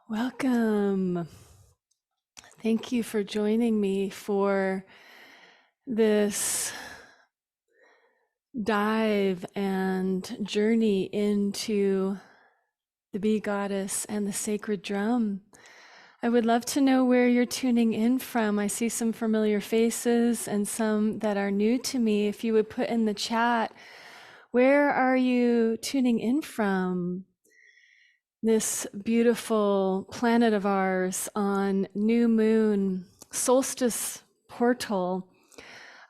Welcome. Thank you for joining me for this dive and journey into the bee goddess and the sacred drum. I would love to know where you're tuning in from. I see some familiar faces and some that are new to me. If you would put in the chat, where are you tuning in from? This beautiful planet of ours on new moon solstice portal.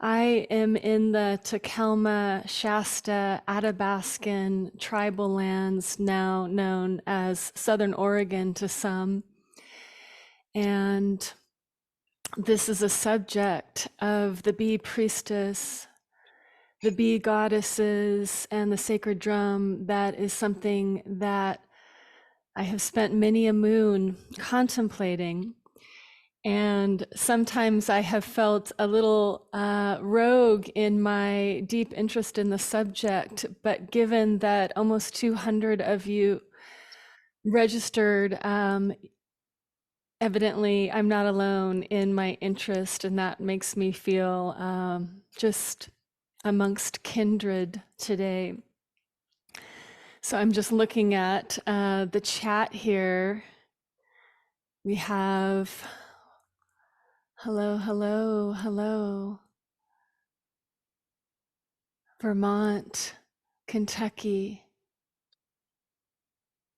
I am in the Takelma, Shasta, Athabascan tribal lands, now known as Southern Oregon to some. And this is a subject of the bee priestess, the bee goddesses, and the sacred drum. That is something that I have spent many a moon contemplating, and sometimes I have felt a little rogue in my deep interest in the subject, but given that almost 200 of you registered, evidently I'm not alone in my interest, and that makes me feel just amongst kindred today. So I'm just looking at the chat here. We have hello, hello, hello. Vermont, Kentucky,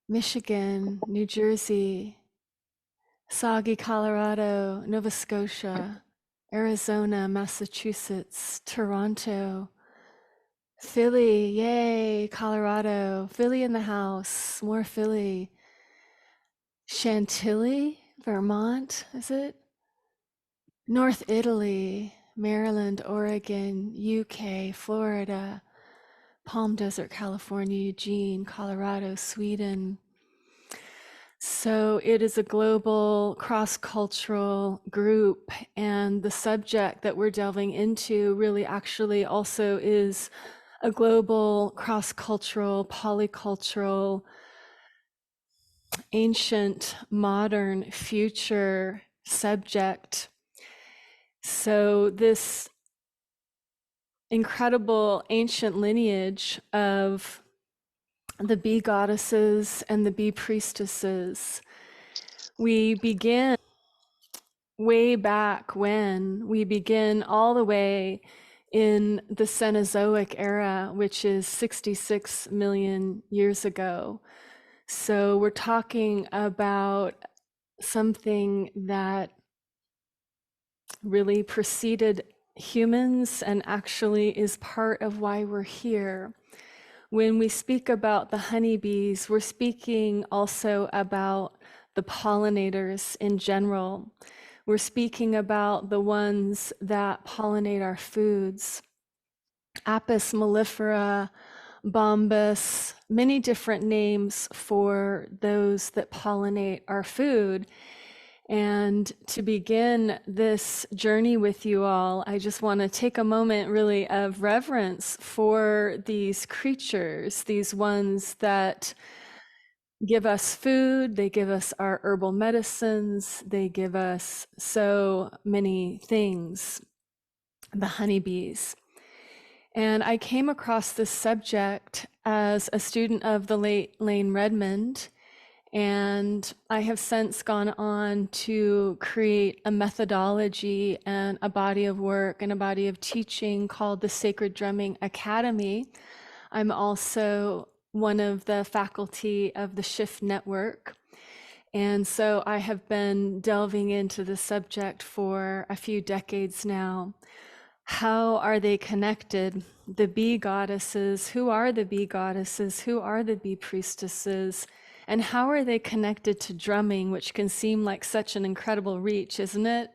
Michigan, New Jersey, Soggy, Colorado, Nova Scotia, Arizona, Massachusetts, Toronto, Philly, yay, Colorado, Philly in the house, more Philly, Chantilly, Vermont, is it? North Italy, Maryland, Oregon, UK, Florida, Palm Desert, California, Eugene, Colorado, Sweden. So it is a global cross-cultural group, and the subject that we're delving into really actually also is a global cross-cultural, polycultural, ancient, modern, future subject. So this incredible ancient lineage of the bee goddesses and the bee priestesses. We begin way back when, we begin all the way in the Cenozoic era, which is 66 million years ago. So we're talking about something that really preceded humans and actually is part of why we're here. When we speak about the honeybees, we're speaking also about the pollinators in general. We're speaking about the ones that pollinate our foods. Apis mellifera, bombus, many different names for those that pollinate our food. And to begin this journey with you all, I just want to take a moment really of reverence for these creatures, these ones that give us food, they give us our herbal medicines, they give us so many things, the honeybees. And I came across this subject as a student of the late Lane Redmond, And I have since gone on to create a methodology and a body of work and a body of teaching called the Sacred Drumming Academy. I'm also one of the faculty of the Shift Network. And so I have been delving into the subject for a few decades now. How are they connected? The bee goddesses, who are the bee goddesses? Who are the bee priestesses? And how are they connected to drumming, which can seem like such an incredible reach, isn't it?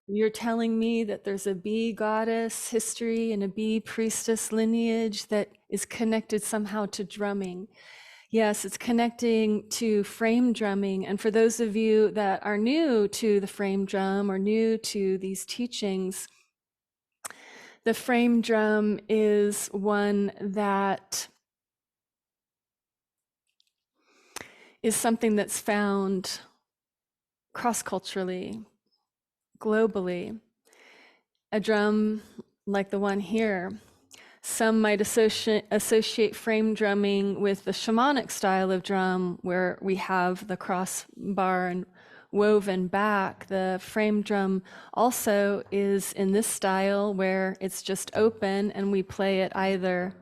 You're telling me that there's a bee goddess history and a bee priestess lineage that is connected somehow to drumming. Yes, it's connecting to frame drumming. And for those of you that are new to the frame drum or new to these teachings, the frame drum is one that is something that's found cross-culturally, globally. A drum like the one here. Some might associate frame drumming with the shamanic style of drum, where we have the crossbar and woven back. The frame drum also is in this style where it's just open and we play it either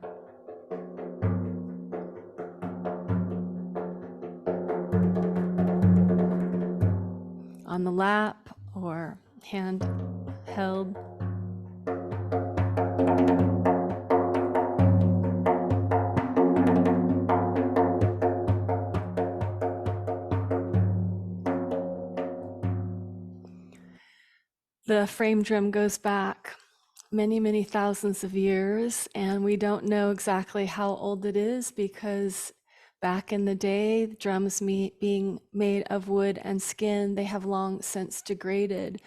on the lap or hand held. The frame drum goes back many, many thousands of years, and we don't know exactly how old it is because back in the day, drums being made of wood and skin, they have long since degraded.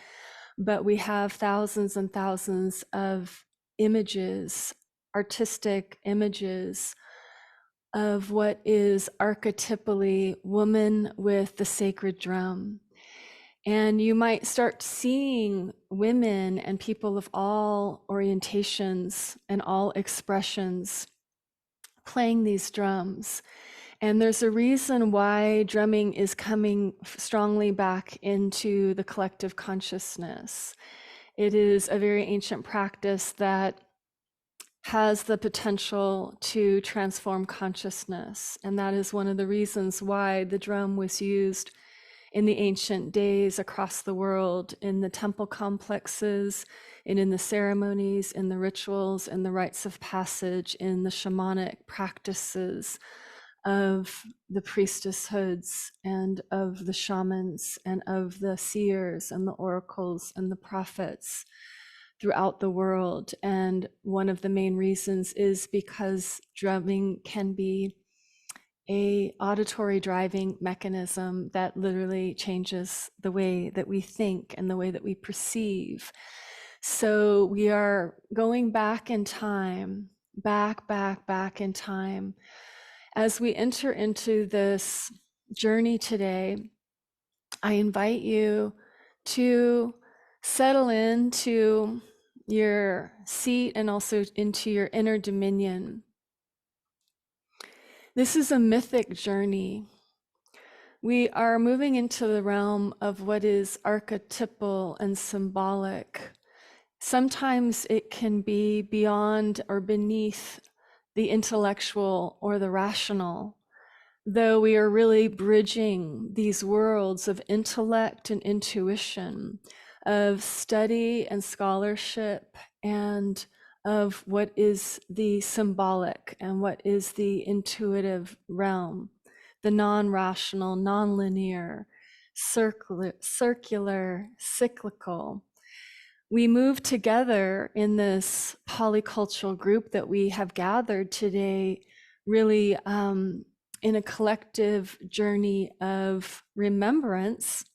But we have thousands and thousands of images, artistic images of what is archetypally woman with the sacred drum. And you might start seeing women and people of all orientations and all expressions playing these drums. And there's a reason why drumming is coming strongly back into the collective consciousness. It is a very ancient practice that has the potential to transform consciousness. And that is one of the reasons why the drum was used in the ancient days across the world, in the temple complexes, and in the ceremonies, in the rituals, in the rites of passage, in the shamanic practices of the priestesshoods and of the shamans and of the seers and the oracles and the prophets throughout the world. And one of the main reasons is because drumming can be a auditory driving mechanism that literally changes the way that we think and the way that we perceive. So we are going back in time, back in time. As we enter into this journey today, I invite you to settle into your seat and also into your inner dominion. This is a mythic journey. We are moving into the realm of what is archetypal and symbolic. Sometimes it can be beyond or beneath the intellectual or the rational, though we are really bridging these worlds of intellect and intuition, of study and scholarship, and of what is the symbolic and what is the intuitive realm, the non-rational, non-linear, circular, cyclical. We move together in this polycultural group that we have gathered today, really in a collective journey of remembrance,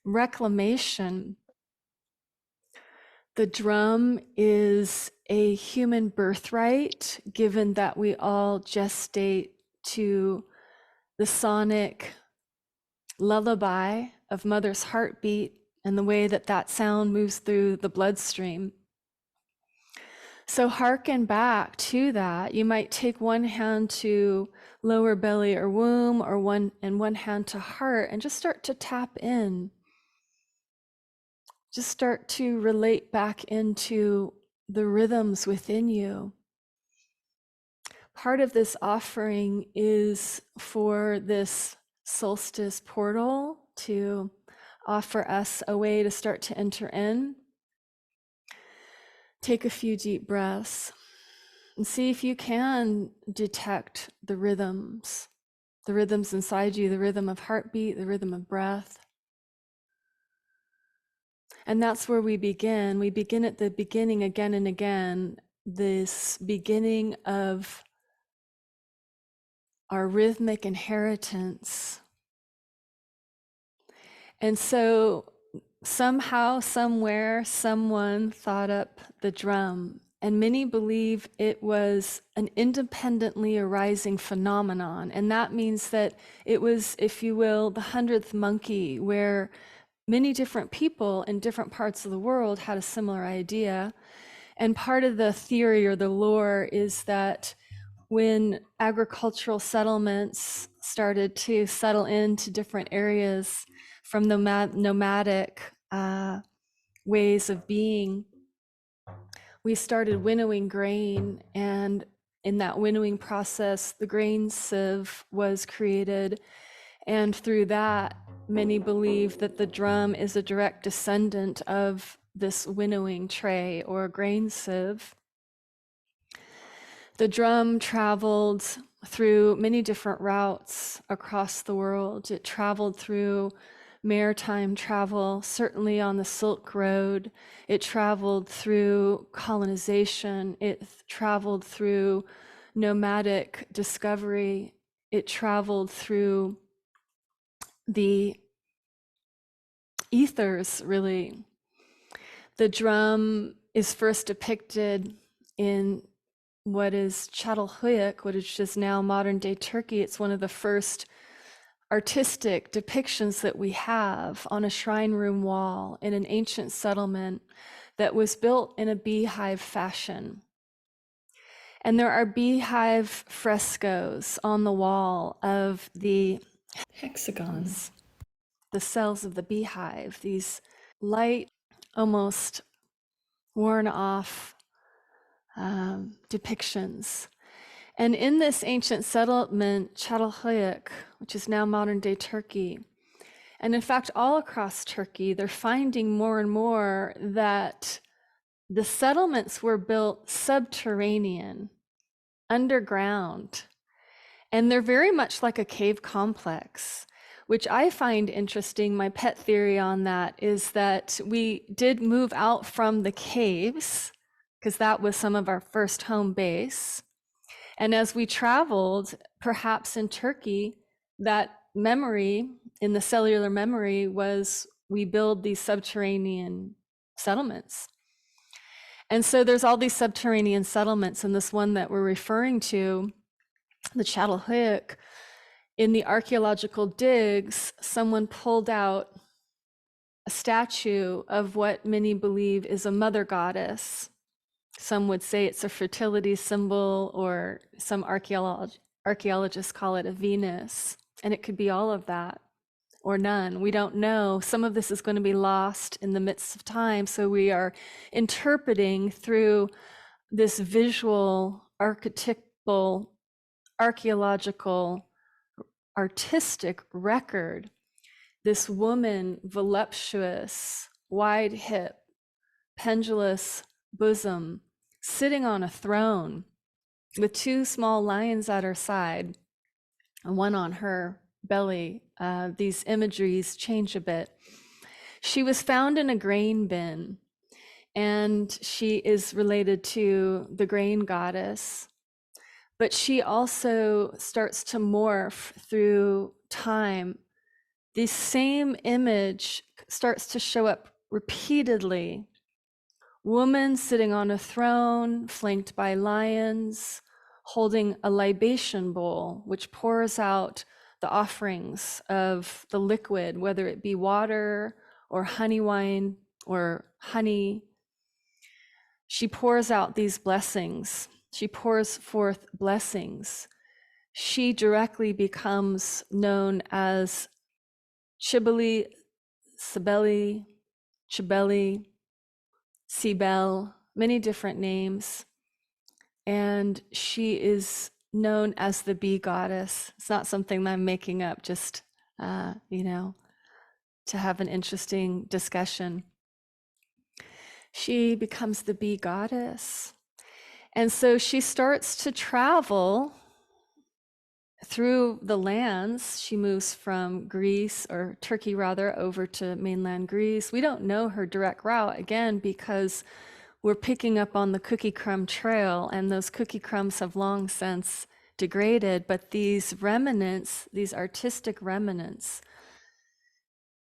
reclamation. The drum is a human birthright, given that we all gestate to the sonic lullaby of mother's heartbeat and the way that that sound moves through the bloodstream. So hearken back to that. You might take one hand to lower belly or womb, or one hand to heart, and just start to tap in. Just start to relate back into the rhythms within you. Part of this offering is for this solstice portal to offer us a way to start to enter in. Take a few deep breaths and see if you can detect the rhythms inside you, the rhythm of heartbeat, the rhythm of breath. And that's where we begin. We begin at the beginning again and again, this beginning of our rhythmic inheritance. And so somehow, somewhere, someone thought up the drum, and many believe it was an independently arising phenomenon. And that means that it was, if you will, the 100th monkey, where many different people in different parts of the world had a similar idea. And part of the theory or the lore is that when agricultural settlements started to settle into different areas from nomadic ways of being, we started winnowing grain, and in that winnowing process, the grain sieve was created, and through that, many believe that the drum is a direct descendant of this winnowing tray or grain sieve. The drum traveled through many different routes across the world. It traveled through maritime travel, certainly on the Silk Road. It traveled through colonization. It traveled through nomadic discovery. It traveled through the ethers, really. The drum is first depicted in what is Çatalhöyük, which is now modern day Turkey. It's one of the first artistic depictions that we have on a shrine room wall in an ancient settlement that was built in a beehive fashion. And there are beehive frescoes on the wall of the hexagons, the cells of the beehive, these light, almost worn off depictions. And in this ancient settlement, Çatalhöyük, which is now modern day Turkey, and in fact, all across Turkey, they're finding more and more that the settlements were built subterranean, underground, and they're very much like a cave complex, which I find interesting. My pet theory on that is that we did move out from the caves, because that was some of our first home base. And as we traveled, perhaps in Turkey, that memory, in the cellular memory, was we build these subterranean settlements. And so there's all these subterranean settlements, and this one that we're referring to, the Çatalhöyük, in the archaeological digs, someone pulled out a statue of what many believe is a mother goddess. Some would say it's a fertility symbol, or some archaeologists call it a Venus. And it could be all of that or none. We don't know. Some of this is going to be lost in the midst of time. So we are interpreting through this visual, archetypal, archaeological, artistic record, this woman, voluptuous, wide hip, pendulous bosom, sitting on a throne with two small lions at her side and one on her belly. These imageries change a bit. She was found in a grain bin, and she is related to the grain goddess, but she also starts to morph through time. The same image starts to show up repeatedly. Woman sitting on a throne, flanked by lions, holding a libation bowl, which pours out the offerings of the liquid, whether it be water or honey wine or honey. She pours out these blessings. She pours forth blessings. She directly becomes known as Chibeli, Sibeli, Chibeli, Sibel, many different names. And she is known as the bee goddess. It's not something that I'm making up, just, to have an interesting discussion. She becomes the bee goddess. And so she starts to travel through the lands. She moves from Greece, or Turkey rather, over to mainland Greece. We don't know her direct route, again, because we're picking up on the cookie crumb trail, and those cookie crumbs have long since degraded, but these remnants, these artistic remnants,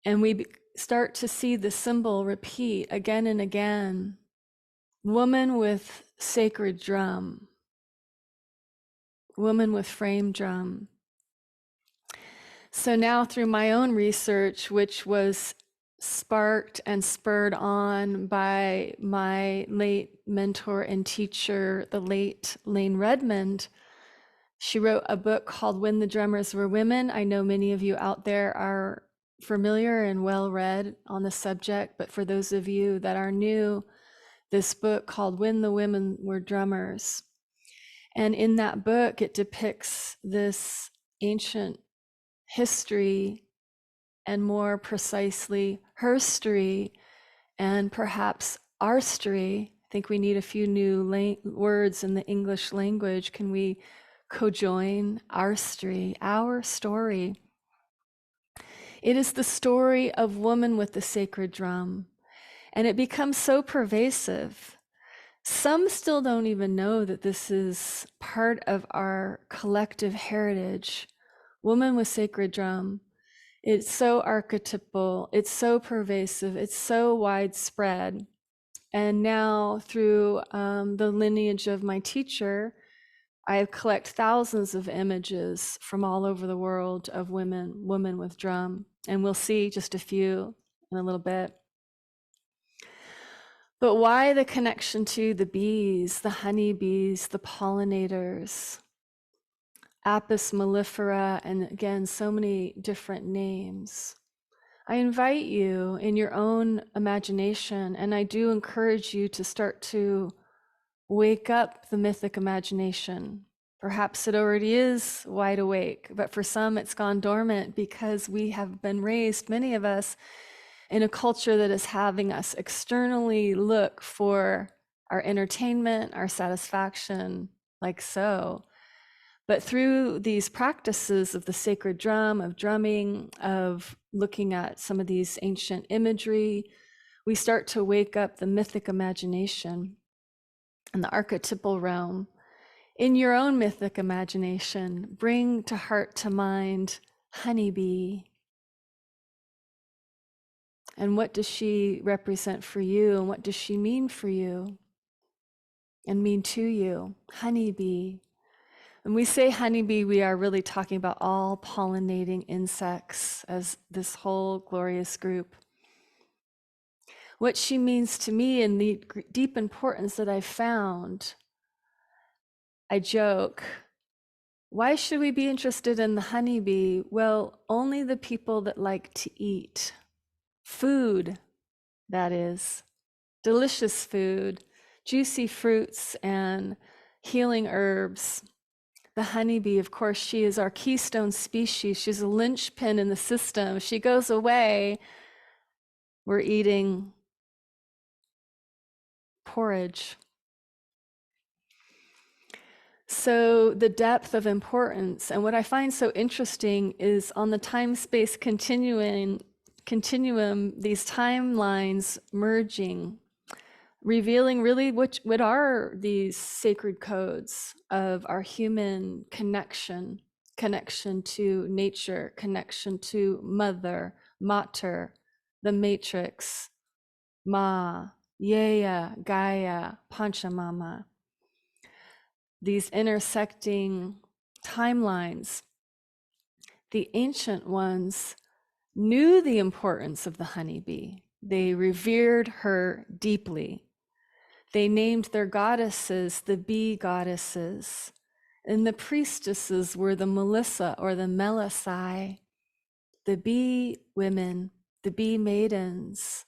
and we start to see the symbol repeat again and again. Woman with sacred drum, woman with frame drum. So now through my own research, which was sparked and spurred on by my late mentor and teacher, the late Lane Redmond, she wrote a book called When the Drummers Were Women. I know many of you out there are familiar and well read on the subject, but for those of you that are new, this book called When the Women Were Drummers. And in that book, it depicts this ancient history, and more precisely, herstory, and perhaps arstory. I think we need a few new words in the English language. Can we cojoin arstory, our story? It is the story of woman with the sacred drum, and it becomes so pervasive. Some still don't even know that this is part of our collective heritage. Woman with sacred drum. It's so archetypal, it's so pervasive, it's so widespread. And now through the lineage of my teacher, I collect thousands of images from all over the world of women with drum. And we'll see just a few in a little bit. But why the connection to the bees, the honeybees, the pollinators? Apis mellifera, and again, so many different names. I invite you in your own imagination, and I do encourage you to start to wake up the mythic imagination. Perhaps it already is wide awake, but for some it's gone dormant because we have been raised, many of us, in a culture that is having us externally look for our entertainment, our satisfaction, like so. But through these practices of the sacred drum, of drumming, of looking at some of these ancient imagery, we start to wake up the mythic imagination and the archetypal realm. In your own mythic imagination, bring to heart, to mind, honeybee. And what does she represent for you? And what does she mean for you and mean to you? Honeybee. When we say honeybee, we are really talking about all pollinating insects as this whole glorious group. What she means to me and the deep importance that I found, I joke, why should we be interested in the honeybee? Well, only the people that like to eat food, that is, delicious food, juicy fruits and healing herbs. The honeybee, of course, she is our keystone species. She's a linchpin in the system. If she goes away, we're eating porridge. So the depth of importance, and what I find so interesting is on the time-space continuum, these timelines merging, revealing really what are these sacred codes of our human connection to nature, connection to mother, mater, the matrix, ma, Yaya, Gaia, Panchamama. These intersecting timelines. The ancient ones knew the importance of the honeybee. They revered her deeply. They named their goddesses the bee goddesses, and the priestesses were the Melissa or the Melisai, the bee women, the bee maidens.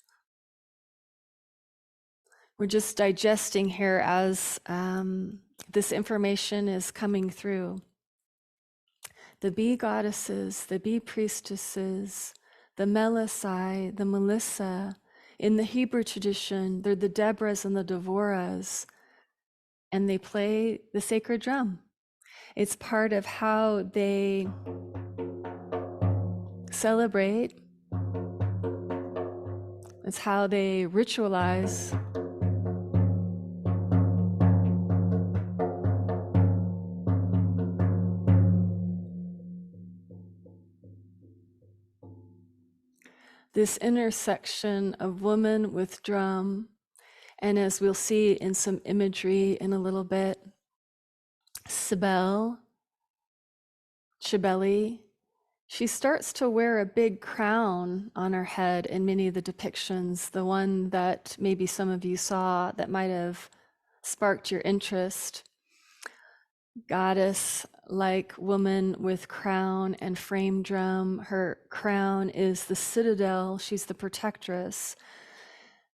We're just digesting here as this information is coming through. The bee goddesses, the bee priestesses, the Melisai, the Melissa. In the Hebrew tradition, they're the Deborahs and the Devorahs, and they play the sacred drum. It's part of how they celebrate. It's how they ritualize. This intersection of woman with drum, and as we'll see in some imagery in a little bit, Cybele, she starts to wear a big crown on her head in many of the depictions, the one that maybe some of you saw that might have sparked your interest. Goddess like woman with crown and frame drum. Her crown is the citadel. She's the protectress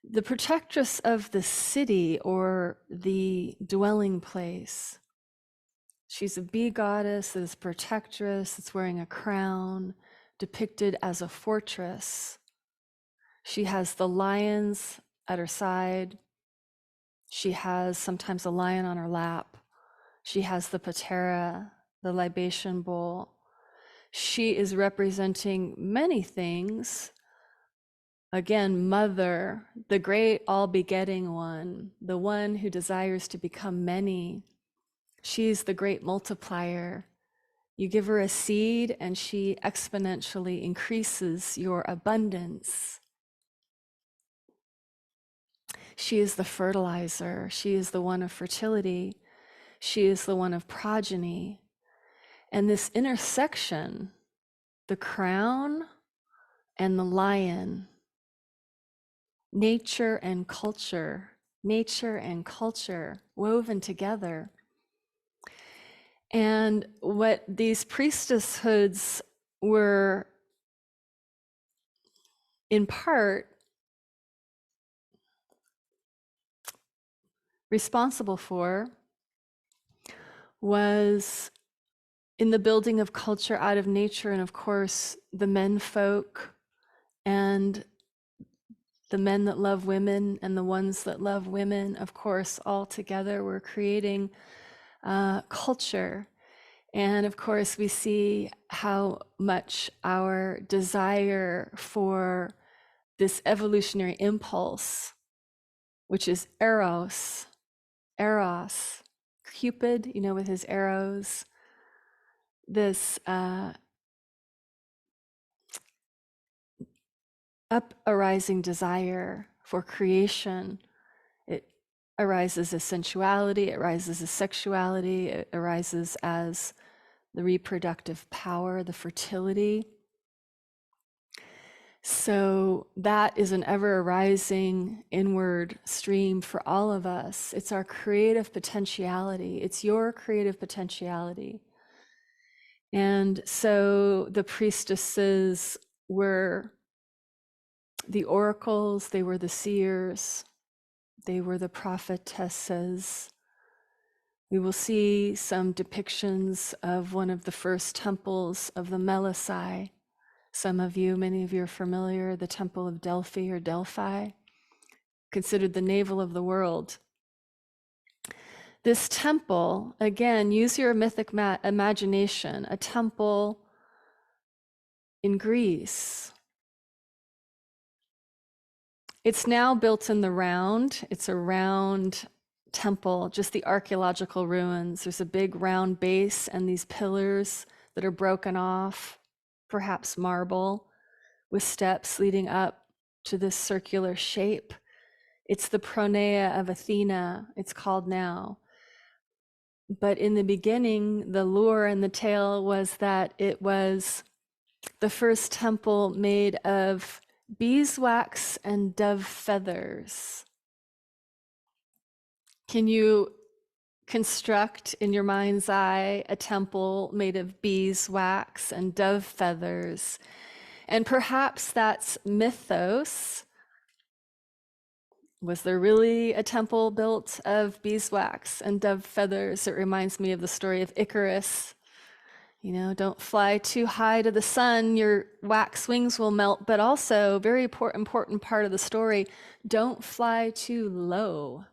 of the city or the dwelling place. She's a bee goddess that is protectress, that's wearing a crown, depicted as a fortress. She has the lions at her side. She has sometimes a lion on her lap. She has the patera, the libation bowl. She is representing many things. Again, mother, the great all-begetting one, the one who desires to become many. She's the great multiplier. You give her a seed and she exponentially increases your abundance. She is the fertilizer. She is the one of fertility. She is the one of progeny. And this intersection, the crown and the lion, nature and culture woven together. And what these priestesshoods were in part responsible for was in the building of culture out of nature, and of course the men folk and the men that love women and the ones that love women, of course, all together were creating culture. And of course, we see how much our desire for this evolutionary impulse, which is eros, Cupid, with his arrows, this up-arising desire for creation. It arises as sensuality, it arises as sexuality, it arises as the reproductive power, the fertility. So that is an ever-arising inward stream for all of us. It's our creative potentiality. It's your creative potentiality. And so the priestesses were the oracles, they were the seers, they were the prophetesses. We will see some depictions of one of the first temples of the Melisai. Many of you are familiar, the Temple of Delphi or Delphi, considered the navel of the world. This temple, again, use your mythic imagination, a temple in Greece. It's now built in the round. It's a round temple, just the archaeological ruins. There's a big round base and these pillars that are broken off, perhaps marble, with steps leading up to this circular shape. It's the Pronaea of Athena, it's called now. But in the beginning, the lore and the tale was that it was the first temple made of beeswax and dove feathers. Can you construct in your mind's eye a temple made of beeswax and dove feathers? And perhaps that's mythos. Was there really a temple built of beeswax and dove feathers? It reminds me of the story of Icarus. You know, don't fly too high to the sun, your wax wings will melt. But also, very important part of the story, don't fly too low.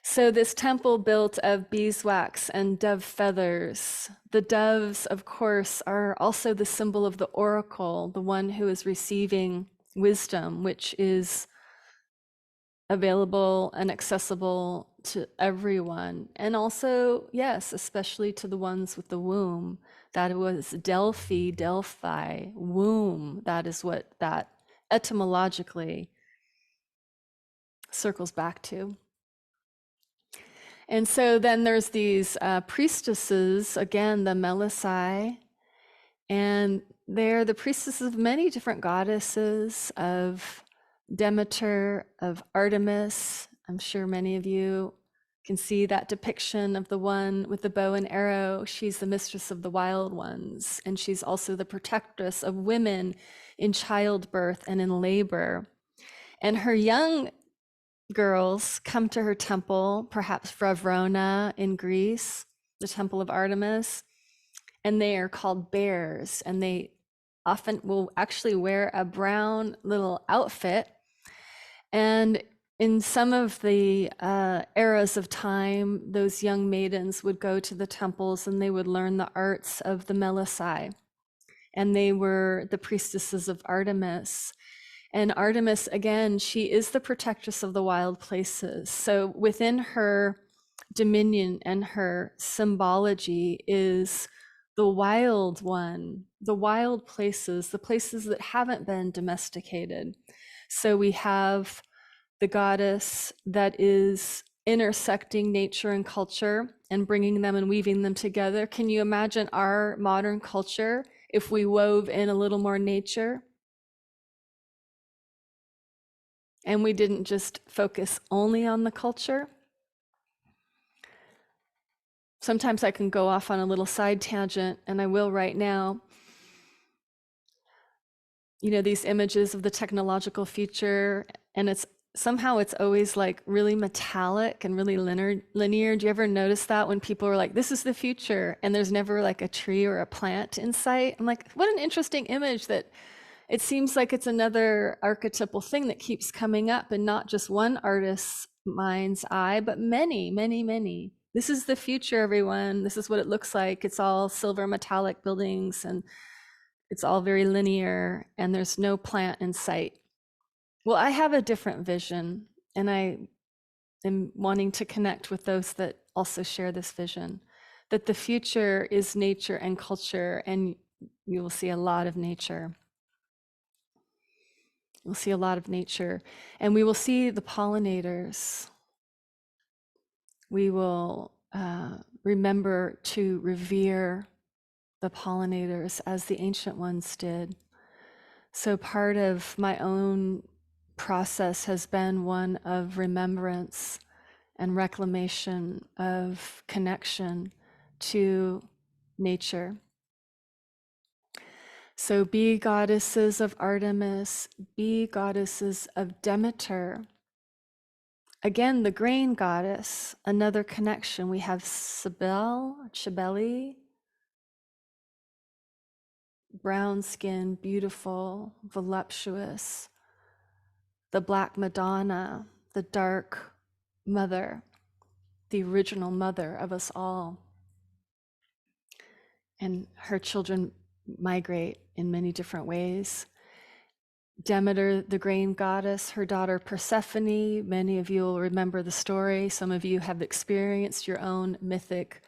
So this temple built of beeswax and dove feathers. The doves, of course, are also the symbol of the oracle, the one who is receiving wisdom, which is available and accessible to everyone. And also, yes, especially to the ones with the womb. That was Delphi, womb. That is what that etymologically circles back to. And so then there's these priestesses, again, the Melisai, and they're the priestesses of many different goddesses, of Demeter, of Artemis. I'm sure many of you can see that depiction of the one with the bow and arrow. She's the mistress of the wild ones, and she's also the protectress of women in childbirth and in labor. And her young girls come to her temple, perhaps Vravrona in Greece, the temple of Artemis, and they are called bears, and they often will actually wear a brown little outfit. And in some of the eras of time, those young maidens would go to the temples and they would learn the arts of the Melisai, and they were the priestesses of Artemis. And Artemis, again, she is the protectress of the wild places. So within her dominion and her symbology is the wild one, the wild places, the places that haven't been domesticated. So we have the goddess that is intersecting nature and culture and bringing them and weaving them together. Can you imagine our modern culture if we wove in a little more nature? And we didn't just focus only on the culture. Sometimes I can go off on a little side tangent, and I will right now. You know, these images of the technological future, and it's always like really metallic and really linear. Do you ever notice that when people are like, this is the future, and there's never like a tree or a plant in sight? I'm like, what an interesting image that it seems like it's another archetypal thing that keeps coming up, and not just one artist's mind's eye, but many, many, many. This is the future, everyone. This is what it looks like. It's all silver metallic buildings, and it's all very linear, and there's no plant in sight. Well, I have a different vision, and I am wanting to connect with those that also share this vision, that the future is nature and culture, and you will see a lot of nature. We'll see a lot of nature, and we will see the pollinators. We will remember to revere the pollinators as the ancient ones did. So part of my own process has been one of remembrance and reclamation of connection to nature. So be goddesses of Artemis, be goddesses of Demeter. Again, the grain goddess, another connection. We have Cybele, brown skin, beautiful, voluptuous. The Black Madonna, the dark mother, the original mother of us all. And her children migrate in many different ways. Demeter, the grain goddess, her daughter Persephone, many of you will remember the story. Some of you have experienced your own mythic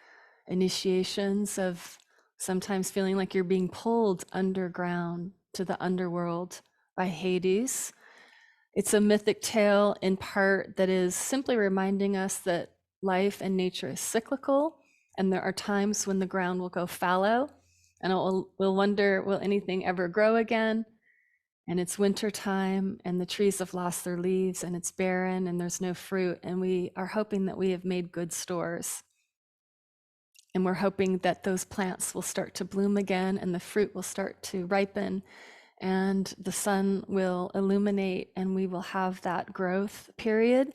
initiations of sometimes feeling like you're being pulled underground to the underworld by Hades. It's a mythic tale in part that is simply reminding us that life and nature is cyclical, and there are times when the ground will go fallow, and we'll wonder, will anything ever grow again? and it's winter time and the trees have lost their leaves and it's barren and there's no fruit, and we are hoping that we have made good stores. And we're hoping that those plants will start to bloom again and the fruit will start to ripen and the sun will illuminate and we will have that growth period.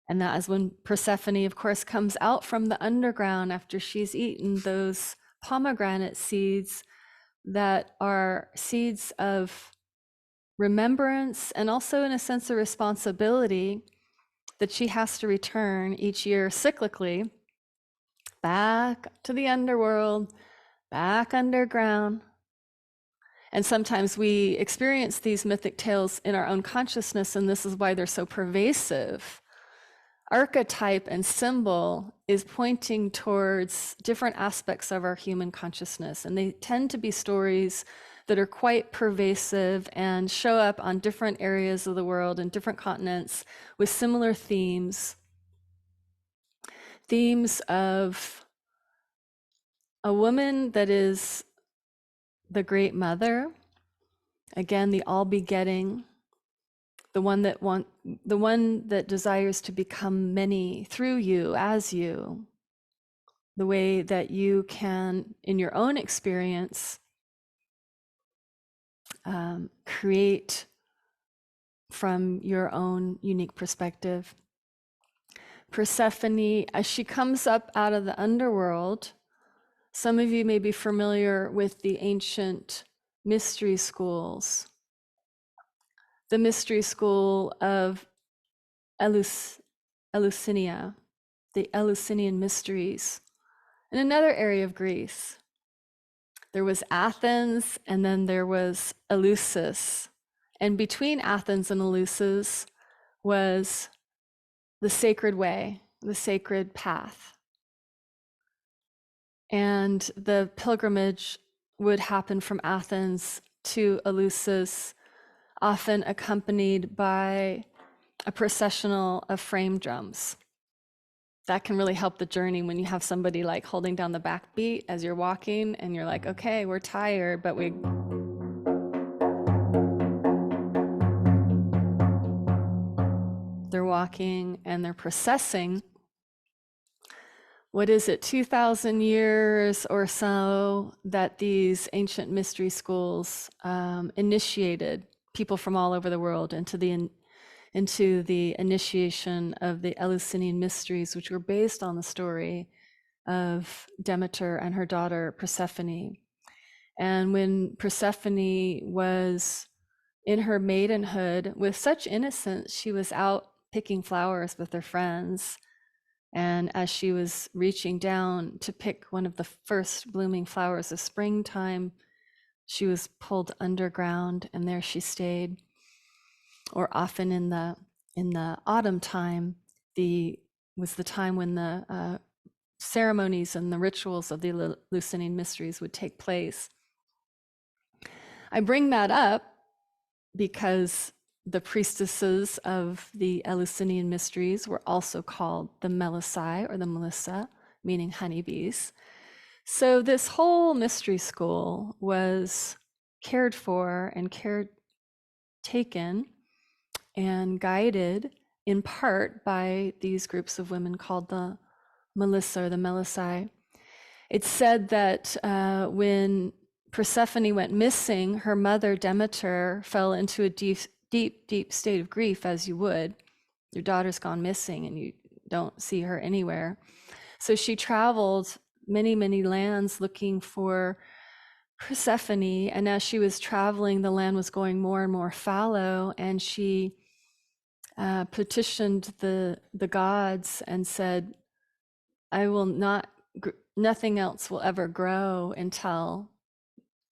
And that is when Persephone, of course, comes out from the underground after she's eaten those pomegranate seeds that are seeds of remembrance and also in a sense of responsibility that she has to return each year cyclically back to the underworld, back underground. And sometimes we experience these mythic tales in our own consciousness, and this is why they're so pervasive. Archetype and symbol is pointing towards different aspects of our human consciousness, and they tend to be stories that are quite pervasive and show up on different areas of the world and different continents with similar themes. Themes of a woman that is the great mother, again, the all-begetting, the one that desires to become many through you, as you, the way that you can, in your own experience, create from your own unique perspective. Persephone, as she comes up out of the underworld, some of you may be familiar with the ancient mystery schools. The mystery school of Eleusinian, the Eleusinian mysteries. In another area of Greece, there was Athens and then there was Eleusis. And between Athens and Eleusis was the sacred way, the sacred path. And the pilgrimage would happen from Athens to Eleusis, often accompanied by a processional of frame drums. That can really help the journey when you have somebody like holding down the backbeat as you're walking and you're like, okay, we're tired, but they're walking and they're processing. What is it, 2,000 years or so that these ancient mystery schools initiated people from all over the world into the initiation of the Eleusinian mysteries, which were based on the story of Demeter and her daughter Persephone. And when Persephone was in her maidenhood, with such innocence, she was out picking flowers with her friends. And as she was reaching down to pick one of the first blooming flowers of springtime, she was pulled underground, and there she stayed. Or often in the autumn time, was the time when the ceremonies and the rituals of the Eleusinian mysteries would take place. I bring that up because the priestesses of the Eleusinian mysteries were also called the Melissae or the Melissa, meaning honeybees. So this whole mystery school was cared for and taken and guided in part by these groups of women called the Melissa or the Melissae. It's said that when Persephone went missing, her mother Demeter fell into a deep state of grief, as you would. Your daughter's gone missing and you don't see her anywhere. So she traveled many, many lands looking for Persephone, and as she was traveling, the land was going more and more fallow, and she petitioned the gods and said, I will not, nothing else will ever grow until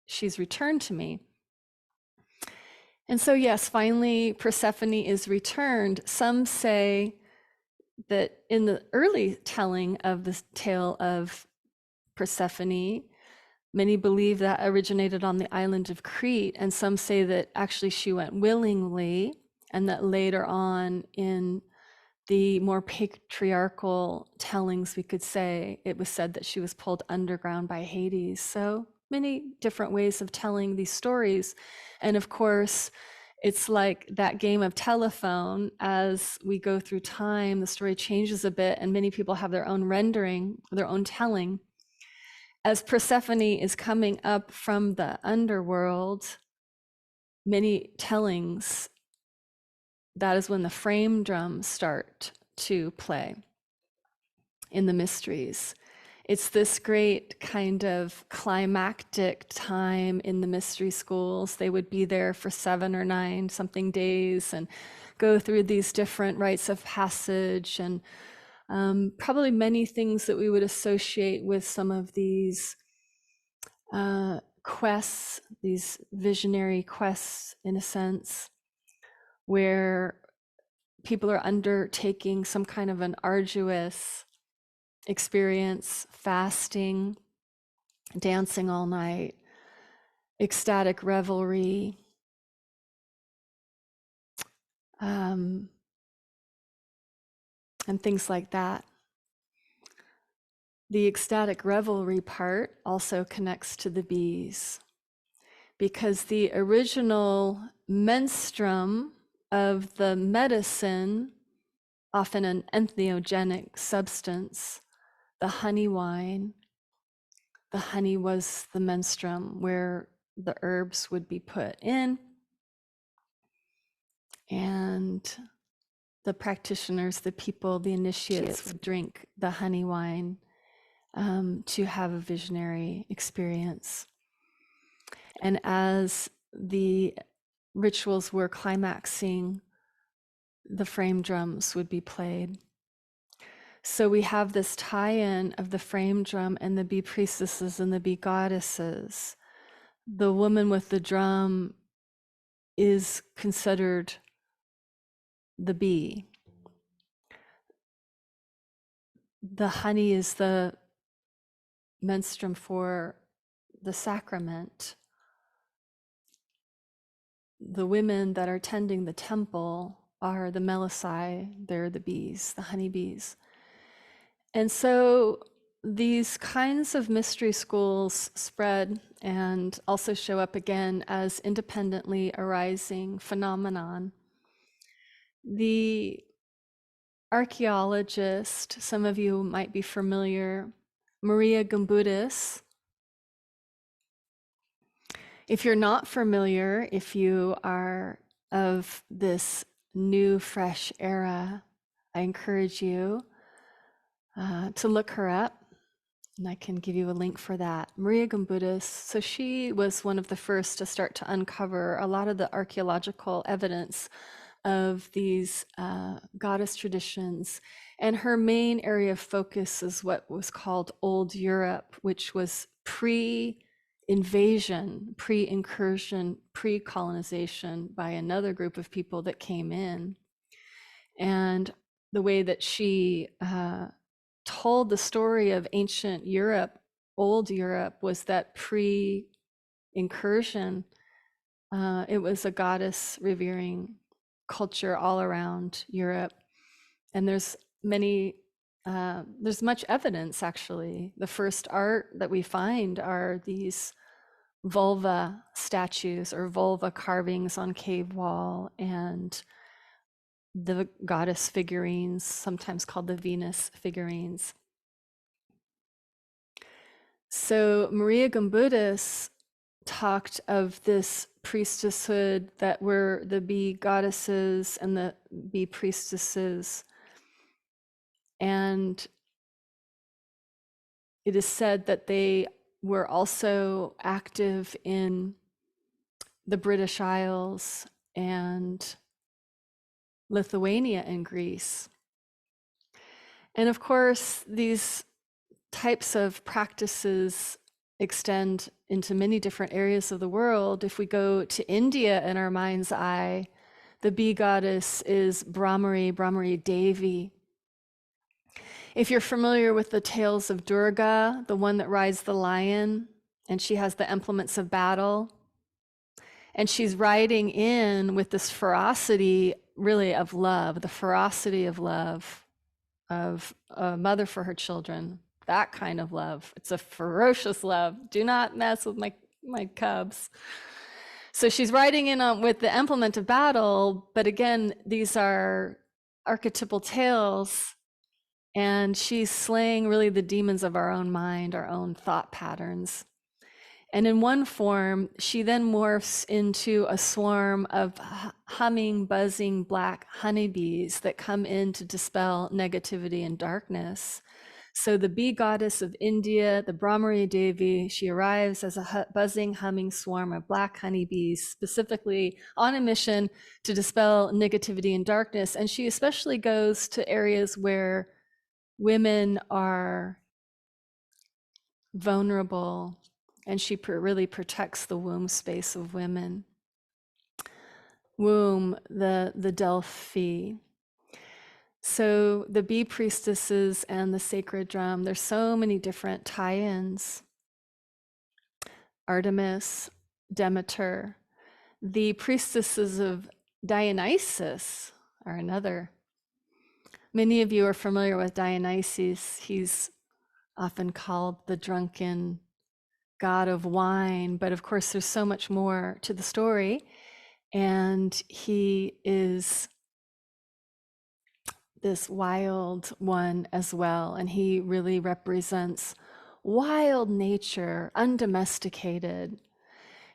she's returned to me. And so, yes, finally, Persephone is returned. Some say that in the early telling of the tale of Persephone, many believe that originated on the island of Crete, and some say that actually she went willingly, and that later on in the more patriarchal tellings, we could say, it was said that she was pulled underground by Hades. So many different ways of telling these stories. And of course, it's like that game of telephone. As we go through time, the story changes a bit, and many people have their own rendering, their own telling. As Persephone is coming up from the underworld, many tellings, that is when the frame drums start to play in the mysteries. It's this great kind of climactic time in the mystery schools. They would be there for 7 or 9 something days and go through these different rites of passage, and probably many things that we would associate with some of these quests, these visionary quests in a sense, where people are undertaking some kind of an arduous experience, fasting, dancing all night, ecstatic revelry, and things like that. The ecstatic revelry part also connects to the bees, because the original menstruum of the medicine, often an entheogenic substance, the honey wine, the honey was the menstruum where the herbs would be put in, and the practitioners, the people, the initiates would drink the honey wine to have a visionary experience. And as the rituals were climaxing, the frame drums would be played. So we have this tie-in of the frame drum and the bee priestesses and the bee goddesses. The woman with the drum is considered the bee. The honey is the menstruum for the sacrament. The women that are tending the temple are the melissae, they're the bees, the honeybees. And so these kinds of mystery schools spread and also show up again as independently arising phenomenon. The archaeologist, some of you might be familiar, Maria Gambudis. If you're not familiar, if you are of this new, fresh era, I encourage you to look her up, and I can give you a link for that. Maria Gambudis, so she was one of the first to start to uncover a lot of the archaeological evidence of these goddess traditions. And her main area of focus is what was called Old Europe, which was pre-invasion, pre-incursion, pre-colonization by another group of people that came in. And the way that she told the story of ancient Europe, Old Europe, was that pre-incursion, it was a goddess revering culture all around Europe. And there's much evidence, actually. The first art that we find are these vulva statues or vulva carvings on cave wall, and the goddess figurines, sometimes called the Venus figurines. So Maria Gambudis talked of this priestesshood that were the bee goddesses and the bee priestesses. And it is said that they were also active in the British Isles and Lithuania and Greece. And of course, these types of practices extend into many different areas of the world. If we go to India in our mind's eye, the bee goddess is Brahmari Devi. If you're familiar with the tales of Durga, the one that rides the lion, and she has the implements of battle, and she's riding in with this ferocity, really, of love, the ferocity of love, of a mother for her children. that kind of love. It's a ferocious love. Do not mess with my cubs. So she's riding in on, with the implement of battle, but again, these are archetypal tales, and she's slaying really the demons of our own mind, our own thought patterns. And in one form, she then morphs into a swarm of humming, buzzing black honeybees that come in to dispel negativity and darkness. So the bee goddess of India, the Brahmari Devi, she arrives as a buzzing, humming swarm of black honeybees, specifically on a mission to dispel negativity and darkness. And she especially goes to areas where women are vulnerable, and she really protects the womb space of women. Womb, the Delphi. So the bee priestesses and the sacred drum, there's so many different tie-ins. Artemis, Demeter. The priestesses of Dionysus are another. Many of you are familiar with Dionysus. He's often called the drunken god of wine, but of course there's so much more to the story, and he is this wild one as well, and he really represents wild nature, undomesticated.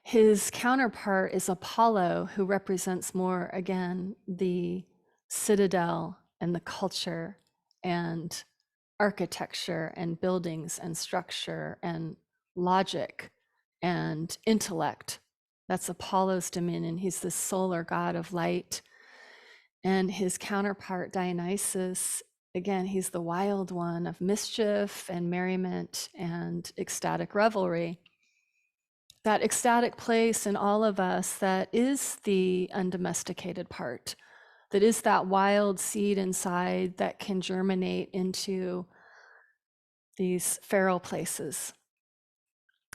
His counterpart is Apollo, who represents more, again, the citadel and the culture and architecture and buildings and structure and logic and intellect. That's Apollo's dominion. He's the solar god of light. And his counterpart, Dionysus, again, he's the wild one of mischief and merriment and ecstatic revelry. That ecstatic place in all of us that is the undomesticated part, that is that wild seed inside that can germinate into these feral places.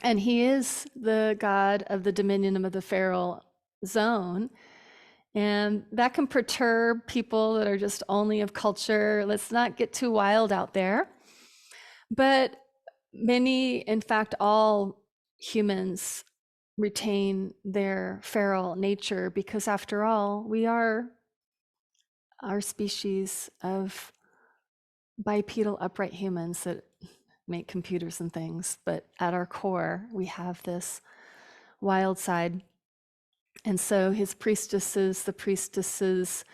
And he is the god of the dominion of the feral zone. And that can perturb people that are just only of culture. Let's not get too wild out there. But many, in fact, all humans retain their feral nature, because after all, we are our species of bipedal upright humans that make computers and things, but at our core, we have this wild side. And so his priestesses, the priestesses,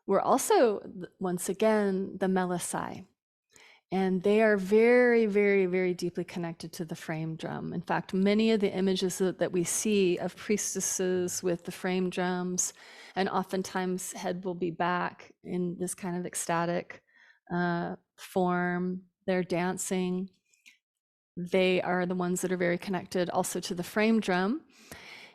were also, once again, the Melisai. And they are very, very, very deeply connected to the frame drum. In fact, many of the images that we see of priestesses with the frame drums, and oftentimes head will be back in this kind of ecstatic form. They're dancing. They are the ones that are very connected also to the frame drum.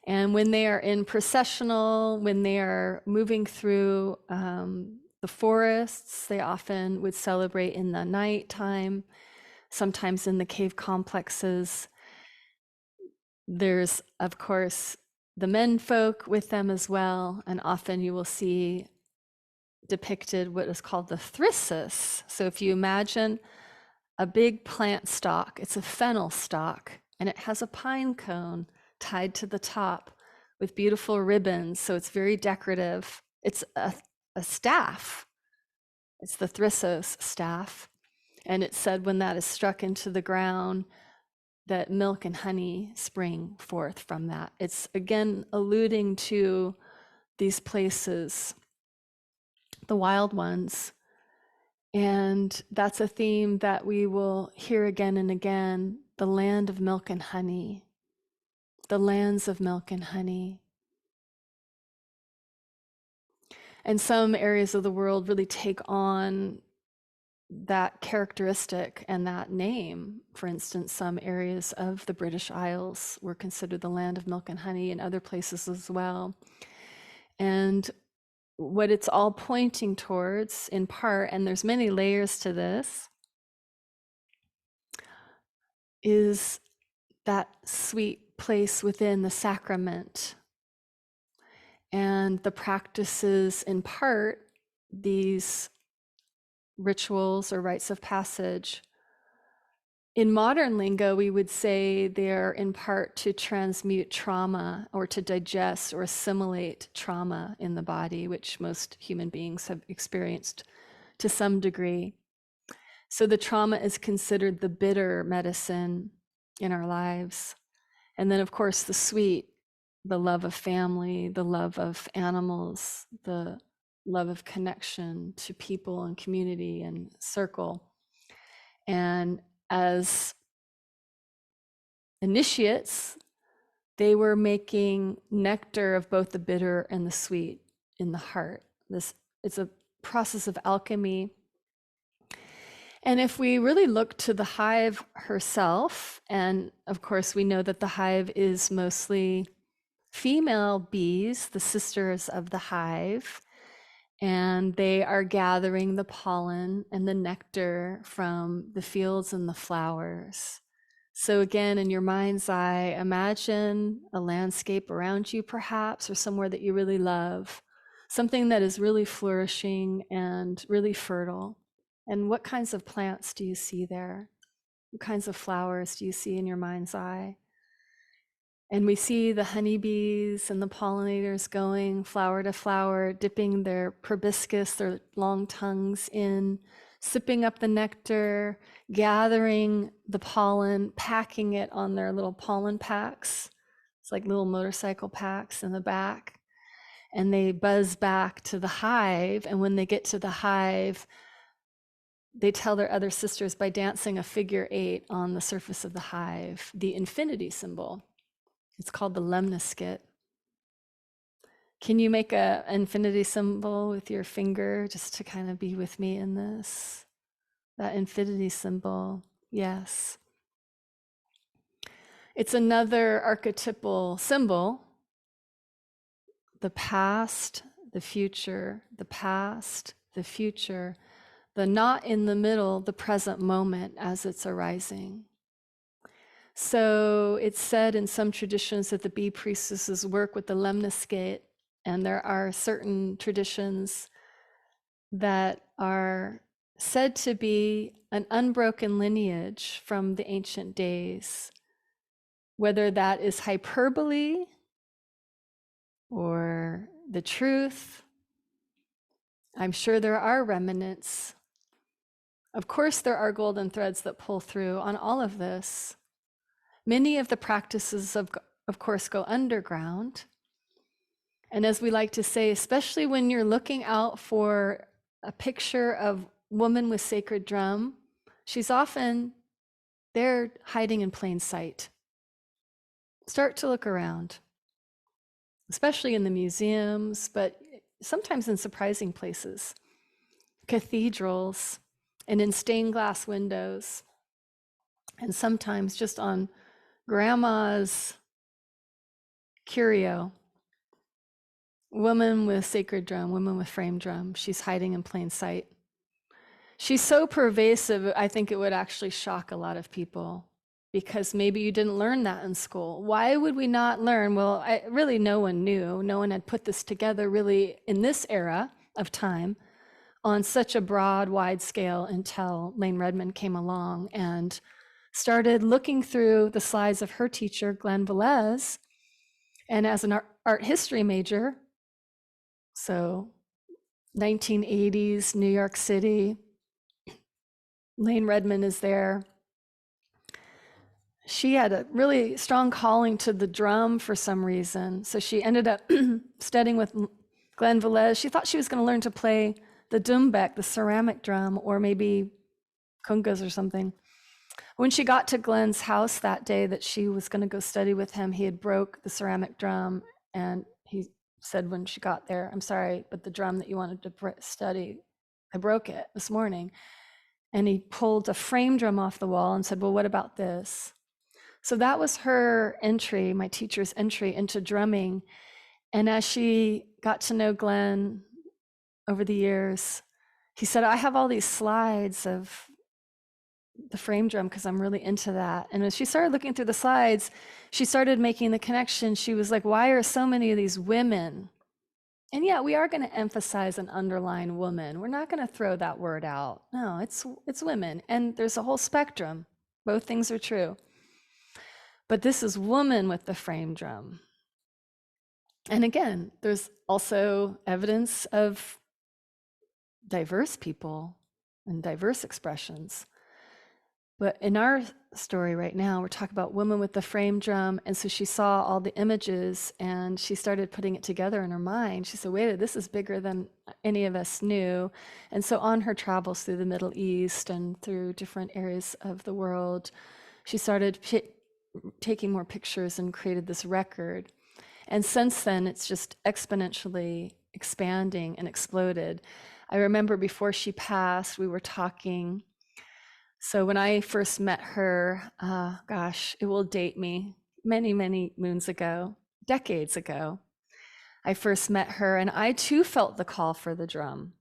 And when they are in processional, when they are moving through the forests, they often would celebrate in the nighttime, sometimes in the cave complexes. There's, of course, the men folk with them as well, and often you will see depicted what is called the thyrsus. So if you imagine a big plant stalk, it's a fennel stalk, and it has a pine cone tied to the top with beautiful ribbons, so it's very decorative. It's a staff. It's the thyrsus staff. And it's said when that is struck into the ground that milk and honey spring forth from that. It's again alluding to these places, the wild ones. And that's a theme that we will hear again and again, the land of milk and honey, the lands of milk and honey. And some areas of the world really take on that characteristic and that name. For instance, some areas of the British Isles were considered the land of milk and honey, and other places as well. And what it's all pointing towards, in part, and there's many layers to this, is that sweet place within the sacrament. And the practices, in part, these rituals or rites of passage, In modern lingo, we would say they're in part to transmute trauma or to digest or assimilate trauma in the body, which most human beings have experienced to some degree. So the trauma is considered the bitter medicine in our lives. And then, of course, the sweet, the love of family, the love of animals, the love of connection to people and community and circle. And as initiates, they were making nectar of both the bitter and the sweet in the heart. It's a process of alchemy. And if we really look to the hive herself, and of course we know that the hive is mostly female bees, the sisters of the hive, and they are gathering the pollen and the nectar from the fields and the flowers. So again, in your mind's eye, imagine a landscape around you perhaps, or somewhere that you really love, something that is really flourishing and really fertile. And what kinds of plants do you see there? What kinds of flowers do you see in your mind's eye? And we see the honeybees and the pollinators going flower to flower, dipping their proboscis, their long tongues in, sipping up the nectar, gathering the pollen, packing it on their little pollen packs. It's like little motorcycle packs in the back. And they buzz back to the hive. And when they get to the hive, they tell their other sisters by dancing a figure 8 on the surface of the hive, the infinity symbol. It's called the lemniscate. Can you make an infinity symbol with your finger just to kind of be with me in this? That infinity symbol, yes. It's another archetypal symbol. The past, the future, the past, the future, the not in the middle, the present moment as it's arising. So it's said in some traditions that the bee priestesses work with the lemniscate, and there are certain traditions that are said to be an unbroken lineage from the ancient days, whether that is hyperbole or the truth. I'm sure there are remnants. Of course, there are golden threads that pull through on all of this. Many of the practices, of course, go underground. And as we like to say, especially when you're looking out for a picture of woman with sacred drum, she's often there hiding in plain sight. Start to look around, especially in the museums, but sometimes in surprising places, cathedrals, and in stained glass windows, and sometimes just on grandma's curio. Woman with sacred drum, woman with frame drum, she's hiding in plain sight. She's so pervasive, I think it would actually shock a lot of people, because maybe you didn't learn that in school. Why would we not learn? Well, really no one knew. No one had put this together really in this era of time on such a broad, wide scale until Lane Redmond came along and started looking through the slides of her teacher, Glenn Velez. And as an art history major, so 1980s, New York City, Lane Redmond is there. She had a really strong calling to the drum for some reason. So she ended up studying with Glenn Velez. She thought she was going to learn to play the doumbek, the ceramic drum, or maybe congas or something. When she got to Glenn's house that day that she was going to go study with him, he had broke the ceramic drum, and he said when she got there, "I'm sorry, but the drum that you wanted to study, I broke it this morning." And he pulled a frame drum off the wall and said, "Well, what about this?" So that was her entry, my teacher's entry into drumming. And as she got to know Glenn over the years, he said, "I have all these slides of the frame drum because I'm really into that." And as she started looking through the slides, she started making the connection. She was like, why are so many of these women? And yeah, we are going to emphasize an underlying woman. We're not going to throw that word out. No, it's women. And there's a whole spectrum. Both things are true. But this is woman with the frame drum. And again, there's also evidence of diverse people and diverse expressions. But in our story right now, we're talking about woman with the frame drum. And so she saw all the images and she started putting it together in her mind. She said, wait, this is bigger than any of us knew. And so on her travels through the Middle East and through different areas of the world, she started taking more pictures and created this record. And since then, it's just exponentially expanding and exploded. I remember before she passed, we were talking. So when I first met her, gosh, it will date me, many, many moons ago, decades ago, I first met her, and I too felt the call for the drum.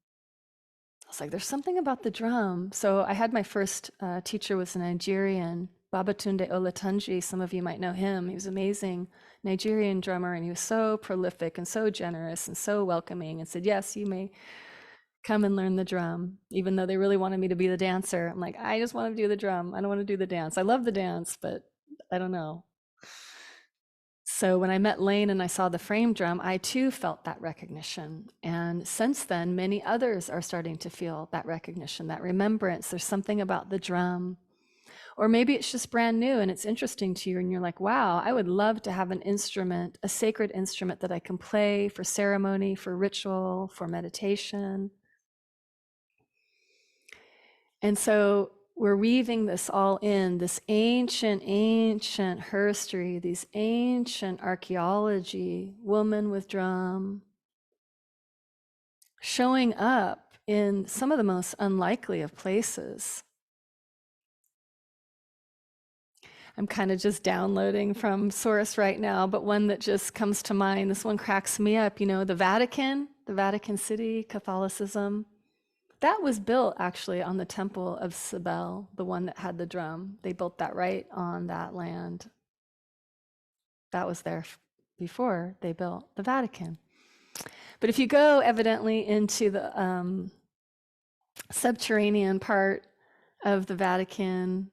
I was like, there's something about the drum. So I had my first teacher was a Nigerian, Babatunde Olatunji. Some of you might know him. He was an amazing Nigerian drummer, and he was so prolific and so generous and so welcoming, and said, yes, you may come and learn the drum, even though they really wanted me to be the dancer. I'm like, I just want to do the drum. I don't want to do the dance. I love the dance, but I don't know. So when I met Lane and I saw the frame drum, I too felt that recognition. And since then, many others are starting to feel that recognition, that remembrance. There's something about the drum. Or maybe it's just brand new and it's interesting to you and you're like, wow, I would love to have an instrument, a sacred instrument that I can play for ceremony, for ritual, for meditation. And so we're weaving this all in, this ancient herstory, these ancient archaeology, woman with drum, showing up in some of the most unlikely of places. I'm kind of just downloading from source right now, but one that just comes to mind, this one cracks me up, the Vatican City, Catholicism. That was built actually on the Temple of Cybele, the one that had the drum. They built that right on that land. That was there before they built the Vatican. But if you go evidently into the subterranean part of the Vatican,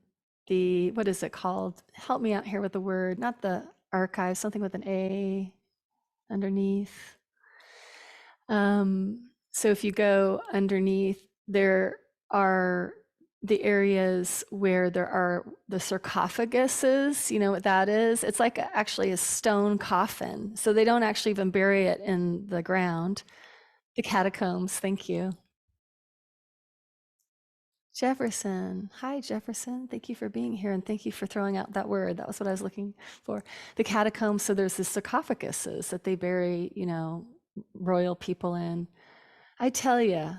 what is it called? Help me out here with the word, not the archive, something with an A underneath. So if you go underneath, there are the areas where there are the sarcophaguses. You know what that is? It's like actually a stone coffin. So they don't actually even bury it in the ground. The catacombs, thank you. Jefferson. Hi, Jefferson. Thank you for being here and thank you for throwing out that word. That was what I was looking for. The catacombs, so there's the sarcophaguses that they bury, royal people in. I tell you,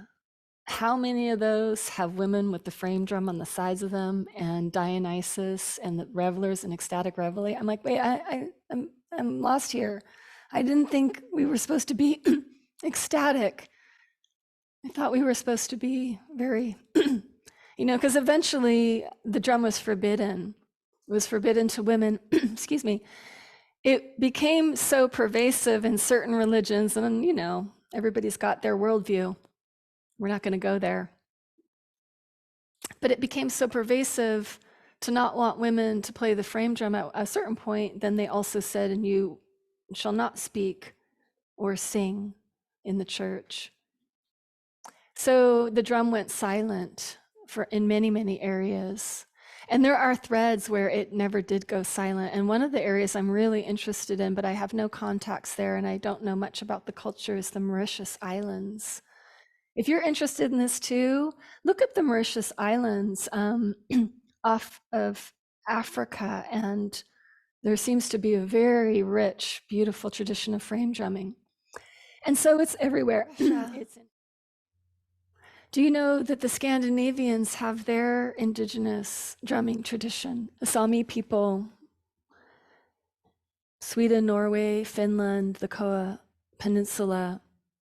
how many of those have women with the frame drum on the sides of them and Dionysus and the revelers in ecstatic reveille? I'm like, wait, I'm lost here. I didn't think we were supposed to be ecstatic. I thought we were supposed to be very, because eventually the drum was forbidden. It was forbidden to women, excuse me. It became so pervasive in certain religions, and everybody's got their worldview. We're not going to go there. But it became so pervasive to not want women to play the frame drum at a certain point. Then they also said, and you shall not speak or sing in the church. So the drum went silent in many, many areas. And there are threads where it never did go silent. And one of the areas I'm really interested in, but I have no contacts there and I don't know much about the culture, is the Mauritius Islands. If you're interested in this too, look up the Mauritius Islands off of Africa, and there seems to be a very rich, beautiful tradition of frame drumming. And so it's everywhere. Do you know that the Scandinavians have their indigenous drumming tradition? The Sami people, Sweden, Norway, Finland, the Koa Peninsula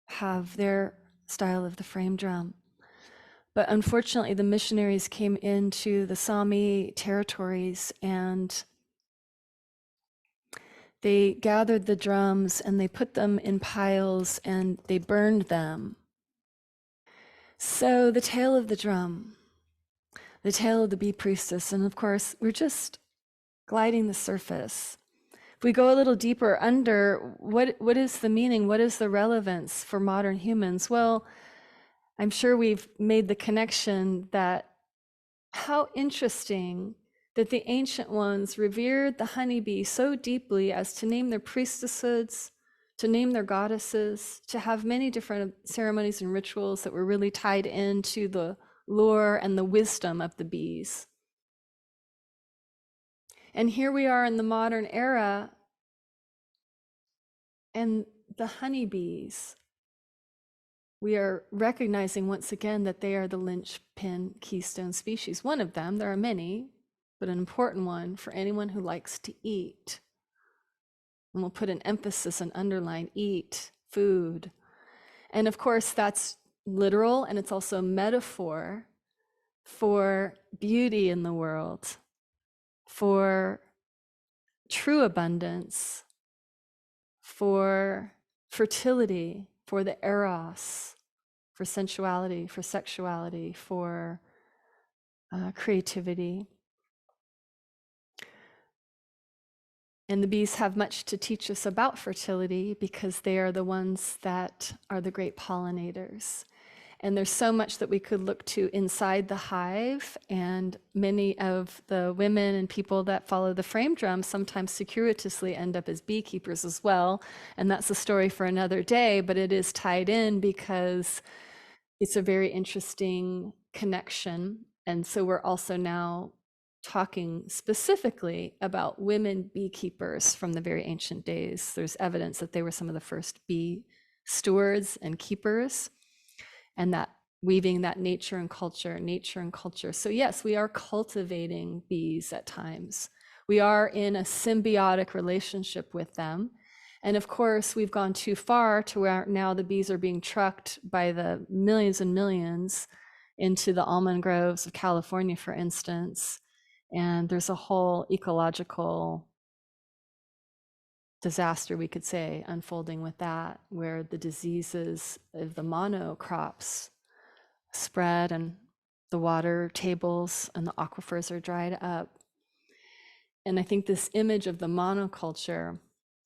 have their style of the frame drum. But unfortunately, the missionaries came into the Sami territories and they gathered the drums and they put them in piles and they burned them. So the tale of the drum. the tale of the bee priestess. And of course, we're just gliding the surface. If we go a little deeper under, what is the meaning? What is the relevance for modern humans? Well, I'm sure we've made the connection that how interesting that the ancient ones revered the honeybee so deeply as to name their priestesses, to name their goddesses, to have many different ceremonies and rituals that were really tied into the lore and the wisdom of the bees. And here we are in the modern era, and the honeybees, we are recognizing once again that they are the linchpin keystone species. One of them, there are many, but an important one for anyone who likes to eat. And we'll put an emphasis and underline eat, food. And of course, that's literal, and it's also a metaphor for beauty in the world, for true abundance, for fertility, for the eros, for sensuality, for sexuality, for creativity. And the bees have much to teach us about fertility because they are the ones that are the great pollinators. And there's so much that we could look to inside the hive, and many of the women and people that follow the frame drum sometimes circuitously end up as beekeepers as well. And that's a story for another day, but it is tied in because it's a very interesting connection. And so we're also now talking specifically about women beekeepers from the very ancient days. There's evidence that they were some of the first bee stewards and keepers, and that weaving that nature and culture. So yes, we are cultivating bees at times. We are in a symbiotic relationship with them. And of course, we've gone too far to where now the bees are being trucked by the millions and millions into the almond groves of California, for instance. And there's a whole ecological disaster, we could say, unfolding with that, where the diseases of the monocrops spread and the water tables and the aquifers are dried up. And I think this image of the monoculture,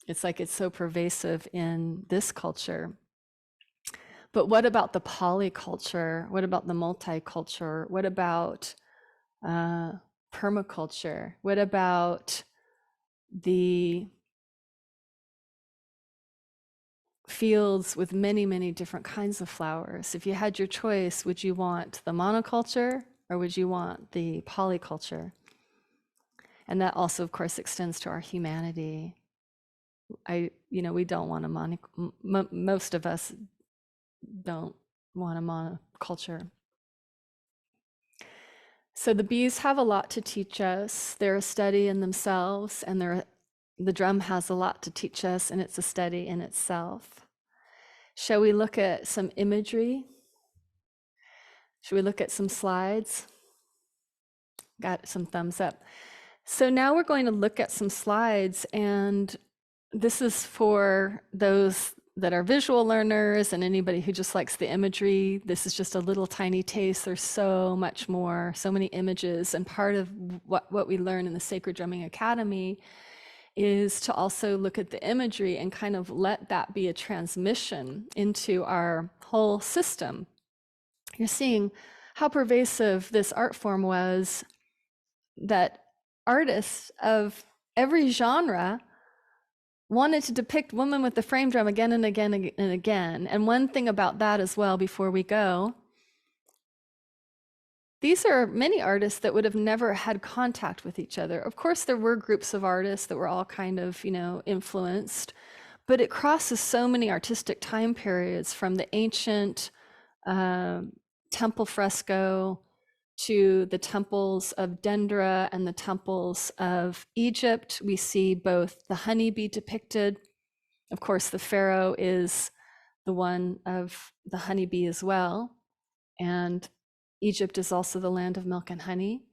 it's like it's so pervasive in this culture. But what about the polyculture? What about the multiculture? What about permaculture? What about the fields with many, many different kinds of flowers? If you had your choice, would you want the monoculture or would you want the polyculture? And that also, of course, extends to our humanity. We don't want a most of us don't want a monoculture. So the bees have a lot to teach us. They're a study in themselves, and the drum has a lot to teach us, and it's a study in itself. Shall we look at some imagery? Should we look at some slides? Got some thumbs up. So now we're going to look at some slides, and this is for those that are visual learners and anybody who just likes the imagery. This is just a little tiny taste. There's so much more, so many images. And part of what we learn in the Sacred Drumming Academy is to also look at the imagery and kind of let that be a transmission into our whole system. You're seeing how pervasive this art form was, that artists of every genre wanted to depict women with the frame drum again and again and again. And one thing about that as well, before we go, these are many artists that would have never had contact with each other. Of course, there were groups of artists that were all kind of, influenced, but it crosses so many artistic time periods, from the ancient temple fresco to the temples of Dendra and the temples of Egypt. We see both the honeybee depicted. Of course, the pharaoh is the one of the honeybee as well. And Egypt is also the land of milk and honey.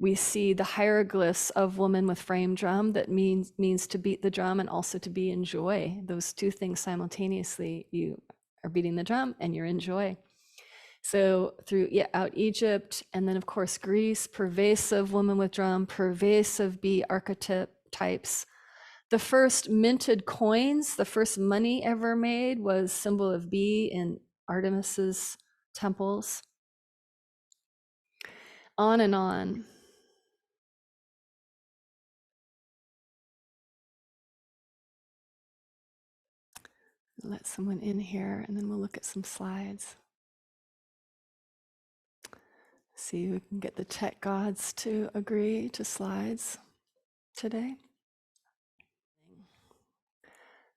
We see the hieroglyphs of woman with frame drum that means to beat the drum and also to be in joy. Those two things simultaneously. You are beating the drum and you're in joy. So throughout Egypt, and then of course Greece, pervasive woman with drum, pervasive bee archetype types. The first minted coins, the first money ever made was symbol of bee in Artemis's temples. On and on. Let someone in here and then we'll look at some slides. See if we can get the tech gods to agree to slides today.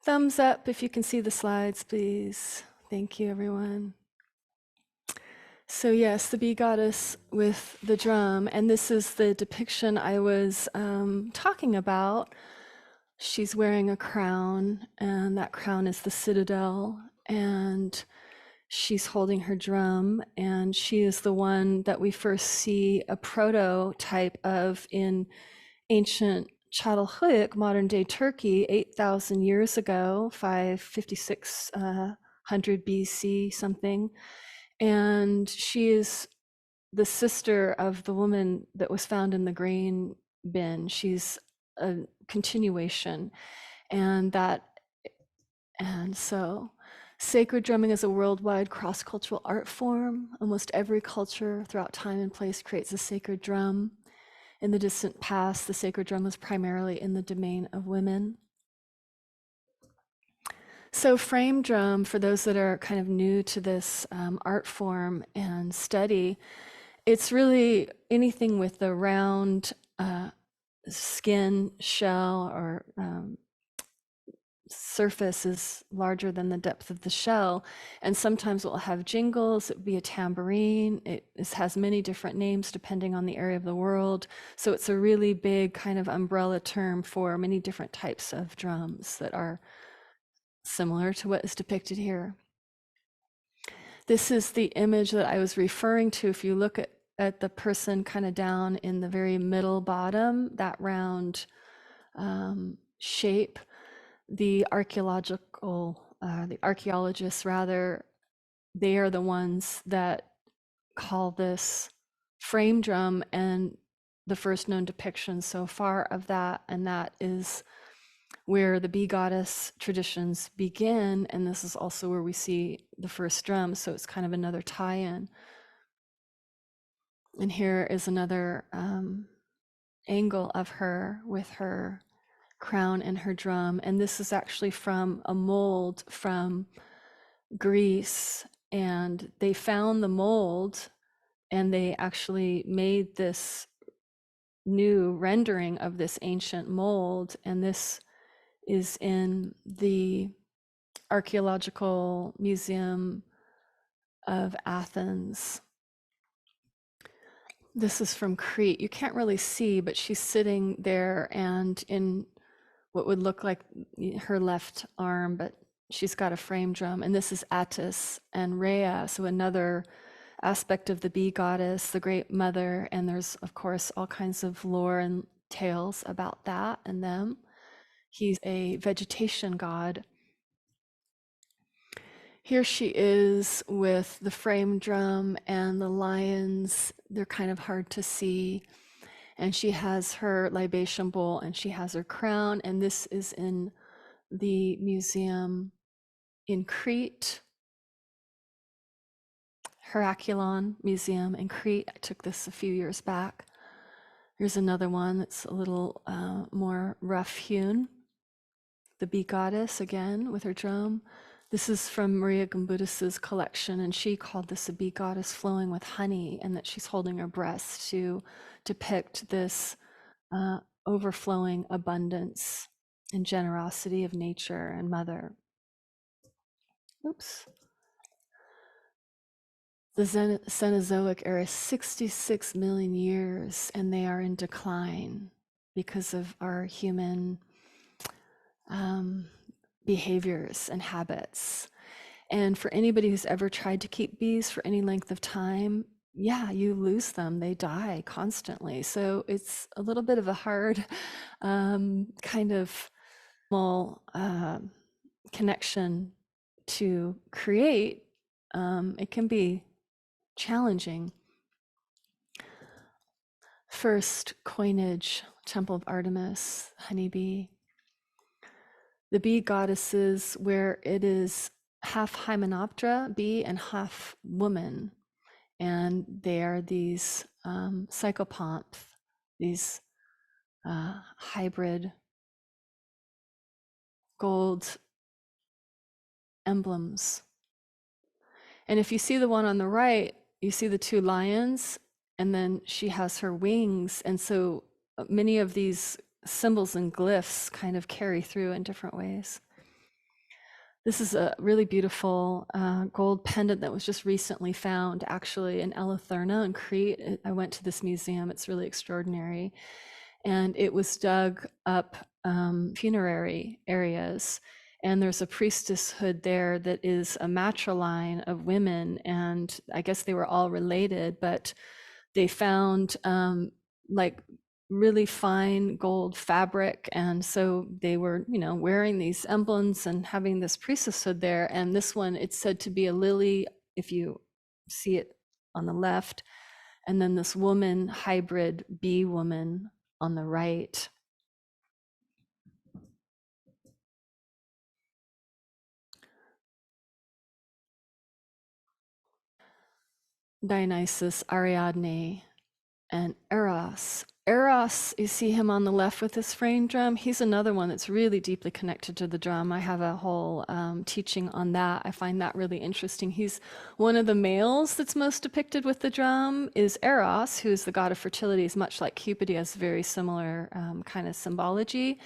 Thumbs up if you can see the slides, please. Thank you, everyone. So yes, the bee goddess with the drum, and this is the depiction I was talking about. She's wearing a crown, and that crown is the citadel, and she's holding her drum, and she is the one that we first see a prototype of in ancient Çatalhöyük, modern day Turkey, 8,000 years ago, 55600 BC something. And she is the sister of the woman that was found in the grain bin. She's a continuation. And so sacred drumming is a worldwide cross-cultural art form. Almost every culture throughout time and place creates a sacred drum. In the distant past, the sacred drum was primarily in the domain of women. So frame drum, for those that are kind of new to this art form and study, it's really anything with the round skin, shell, or surface is larger than the depth of the shell. And sometimes it will have jingles, it would be a tambourine. It has many different names depending on the area of the world. So it's a really big kind of umbrella term for many different types of drums that are similar to what is depicted here. This is the image that I was referring to. If you look at the person kind of down in the very middle bottom, that round shape, the archaeologists rather, they are the ones that call this frame drum, and the first known depiction so far of that, and that is where the bee goddess traditions begin, and this is also where we see the first drum, so it's kind of another tie-in. And here is another angle of her with her crown and her drum, and this is actually from a mold from Greece, and they found the mold and they actually made this new rendering of this ancient mold, and this is in the Archaeological Museum of Athens. This is from Crete. You can't really see, but she's sitting there and in what would look like her left arm, but she's got a frame drum. And this is Attis and Rhea, so another aspect of the bee goddess, the great mother. And there's, of course, all kinds of lore and tales about that and them. He's a vegetation god. Here she is with the frame drum and the lions. They're kind of hard to see. And she has her libation bowl and she has her crown. And this is in the museum in Crete, Heracleon Museum in Crete. I took this a few years back. Here's another one that's a little more rough hewn. The bee goddess again with her drum. This is from Maria Gambudis's collection, and she called this a bee goddess flowing with honey, and that she's holding her breast to depict this overflowing abundance and generosity of nature and mother. Oops. The Cenozoic era, 66 million years, and they are in decline because of our human behaviors and habits. And for anybody who's ever tried to keep bees for any length of time, yeah, you lose them. They die constantly. So it's a little bit of a hard kind of connection to create. It can be challenging. First coinage, Temple of Artemis, honeybee. The bee goddesses, where it is half Hymenoptera bee and half woman. And they are these psychopomps, these hybrid gold emblems. And if you see the one on the right, you see the two lions, and then she has her wings. And so many of these symbols and glyphs kind of carry through in different ways. This is a really beautiful gold pendant that was just recently found actually in Eleuthurna in Crete. I went to this museum, it's really extraordinary. And it was dug up funerary areas. And there's a priestesshood there that is a matriline of women. And I guess they were all related, but they found like really fine gold fabric. And so they were, wearing these emblems and having this priestesshood there. And this one, it's said to be a lily, if you see it on the left. And then this woman, hybrid bee woman on the right. Dionysus, Ariadne, and Eros. Eros, you see him on the left with his frame drum. He's another one that's really deeply connected to the drum. I have a whole teaching on that. I find that really interesting. He's one of the males that's most depicted with the drum is Eros, who's the god of fertility. He's much like Cupid. He has very similar kind of symbology.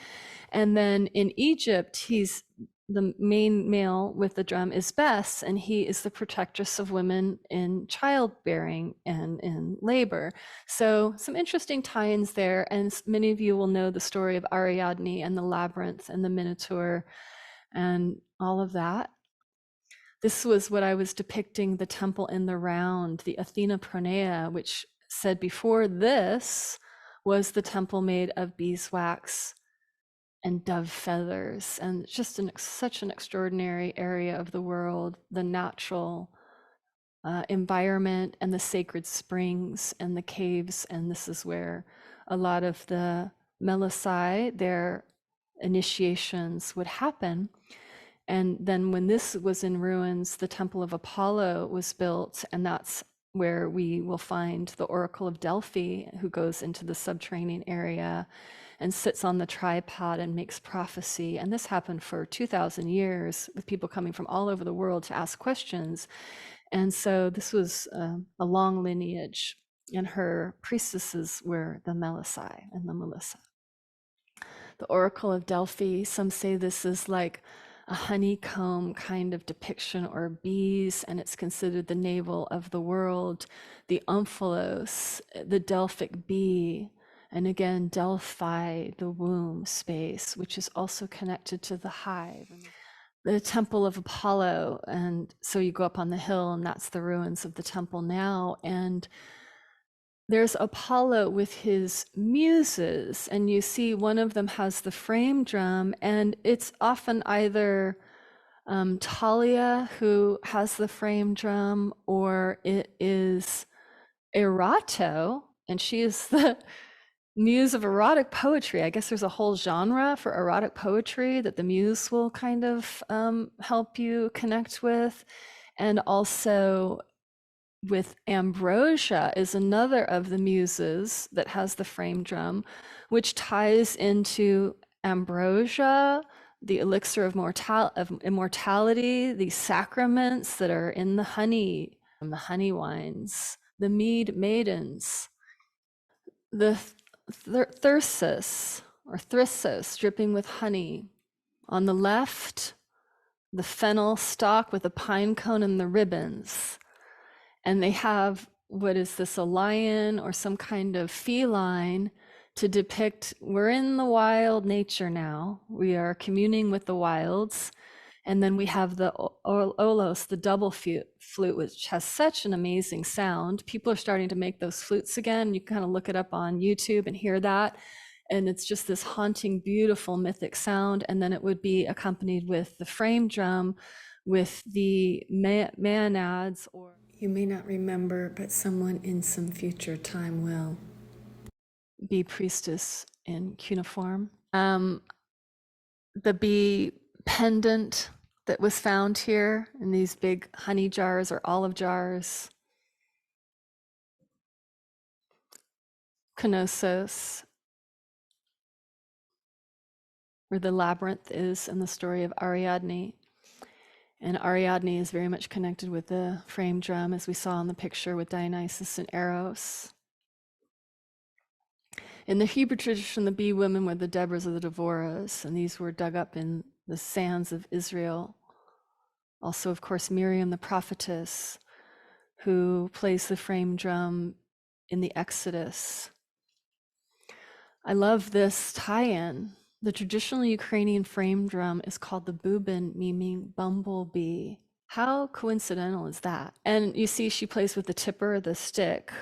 And then in Egypt, he's the main male with the drum is Bes, and he is the protectress of women in childbearing and in labor. So some interesting tie-ins there, and many of you will know the story of Ariadne and the labyrinth and the Minotaur and all of that. This was what I was depicting, the temple in the round, the Athena Pronea, which said before this was the temple made of beeswax and dove feathers, and just such an extraordinary area of the world, the natural environment and the sacred springs and the caves. And this is where a lot of the Melisai, their initiations would happen. And then when this was in ruins, the Temple of Apollo was built, and that's where we will find the Oracle of Delphi, who goes into the subterranean area and sits on the tripod and makes prophecy. And this happened for 2,000 years with people coming from all over the world to ask questions. And so this was a long lineage, and her priestesses were the Melisai and the Melissa. The Oracle of Delphi, some say this is like a honeycomb kind of depiction, or bees, and it's considered the navel of the world. The omphalos, the Delphic bee, and again, Delphi, the womb space, which is also connected to the hive. The Temple of Apollo, and so you go up on the hill, and that's the ruins of the temple now. And there's Apollo with his muses, and you see one of them has the frame drum, and it's often either Talia who has the frame drum, or it is Erato, and she is the muse of erotic poetry. I guess there's a whole genre for erotic poetry that the muse will kind of help you connect with. And also with Ambrosia is another of the muses that has the frame drum, which ties into ambrosia, the elixir of immortality, the sacraments that are in the honey wines, the mead maidens, the thyrsus or thyrsus dripping with honey. On the left, the fennel stalk with the pine cone and the ribbons. And they have, what is this, a lion or some kind of feline to depict, we're in the wild nature now. We are communing with the wilds. And then we have the olos, the double flute, which has such an amazing sound. People are starting to make those flutes again. You can kind of look it up on YouTube and hear that. And it's just this haunting, beautiful, mythic sound. And then it would be accompanied with the frame drum, with the maenads, or You may not remember, but someone in some future time will be priestess in cuneiform. The bee pendant that was found here in these big honey jars or olive jars. Knossos, where the labyrinth is in the story of Ariadne. And Ariadne is very much connected with the frame drum, as we saw in the picture with Dionysus and Eros. In the Hebrew tradition, the bee women were the Deborahs or the Devorahs, and these were dug up in the sands of Israel. Also, of course, Miriam, the prophetess, who plays the frame drum in the Exodus. I love this tie-in. The traditional Ukrainian frame drum is called the bubin, meaning bumblebee. How coincidental is that? And you see she plays with the tipper, the stick.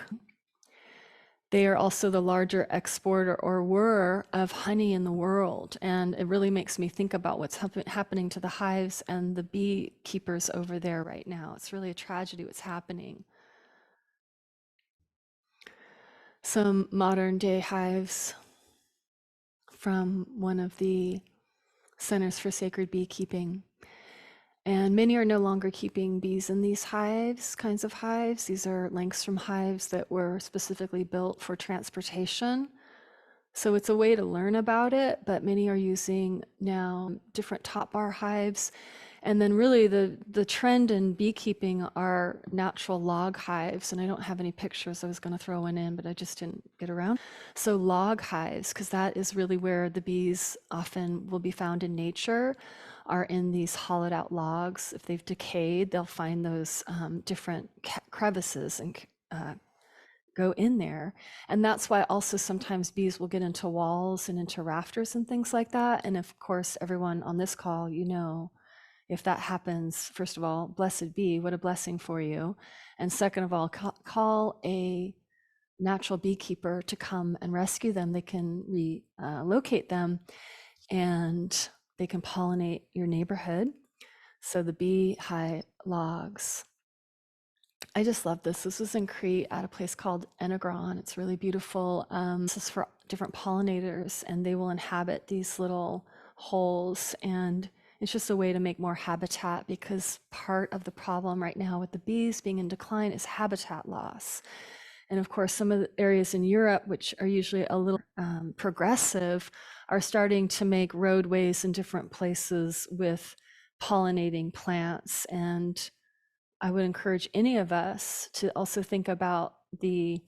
They are also the larger exporter or were of honey in the world. And it really makes me think about what's happening to the hives and the beekeepers over there right now. It's really a tragedy what's happening. Some modern day hives from one of the centers for sacred beekeeping. And many are no longer keeping bees in these hives, kinds of hives. These are Langstrom hives that were specifically built for transportation. So it's a way to learn about it, but many are using now different top bar hives. And then really the trend in beekeeping are natural log hives. And I don't have any pictures. I was going to throw one in, but I just didn't get around. So log hives, because that is really where the bees often will be found in nature, are in these hollowed out logs. If they've decayed, they'll find those different crevices and go in there. And that's why also sometimes bees will get into walls and into rafters and things like that. And of course, everyone on this call, you know, if that happens, first of all, blessed be, what a blessing for you. And second of all, call a natural beekeeper to come and rescue them. They can relocate them and they can pollinate your neighborhood. So the beehive logs. I just love this. This was in Crete at a place called Enegron. It's really beautiful. This is for different pollinators, and they will inhabit these little holes. And it's just a way to make more habitat, because part of the problem right now with the bees being in decline is habitat loss. And of course, some of the areas in Europe, which are usually a little progressive, are starting to make roadways in different places with pollinating plants. And I would encourage any of us to also think about the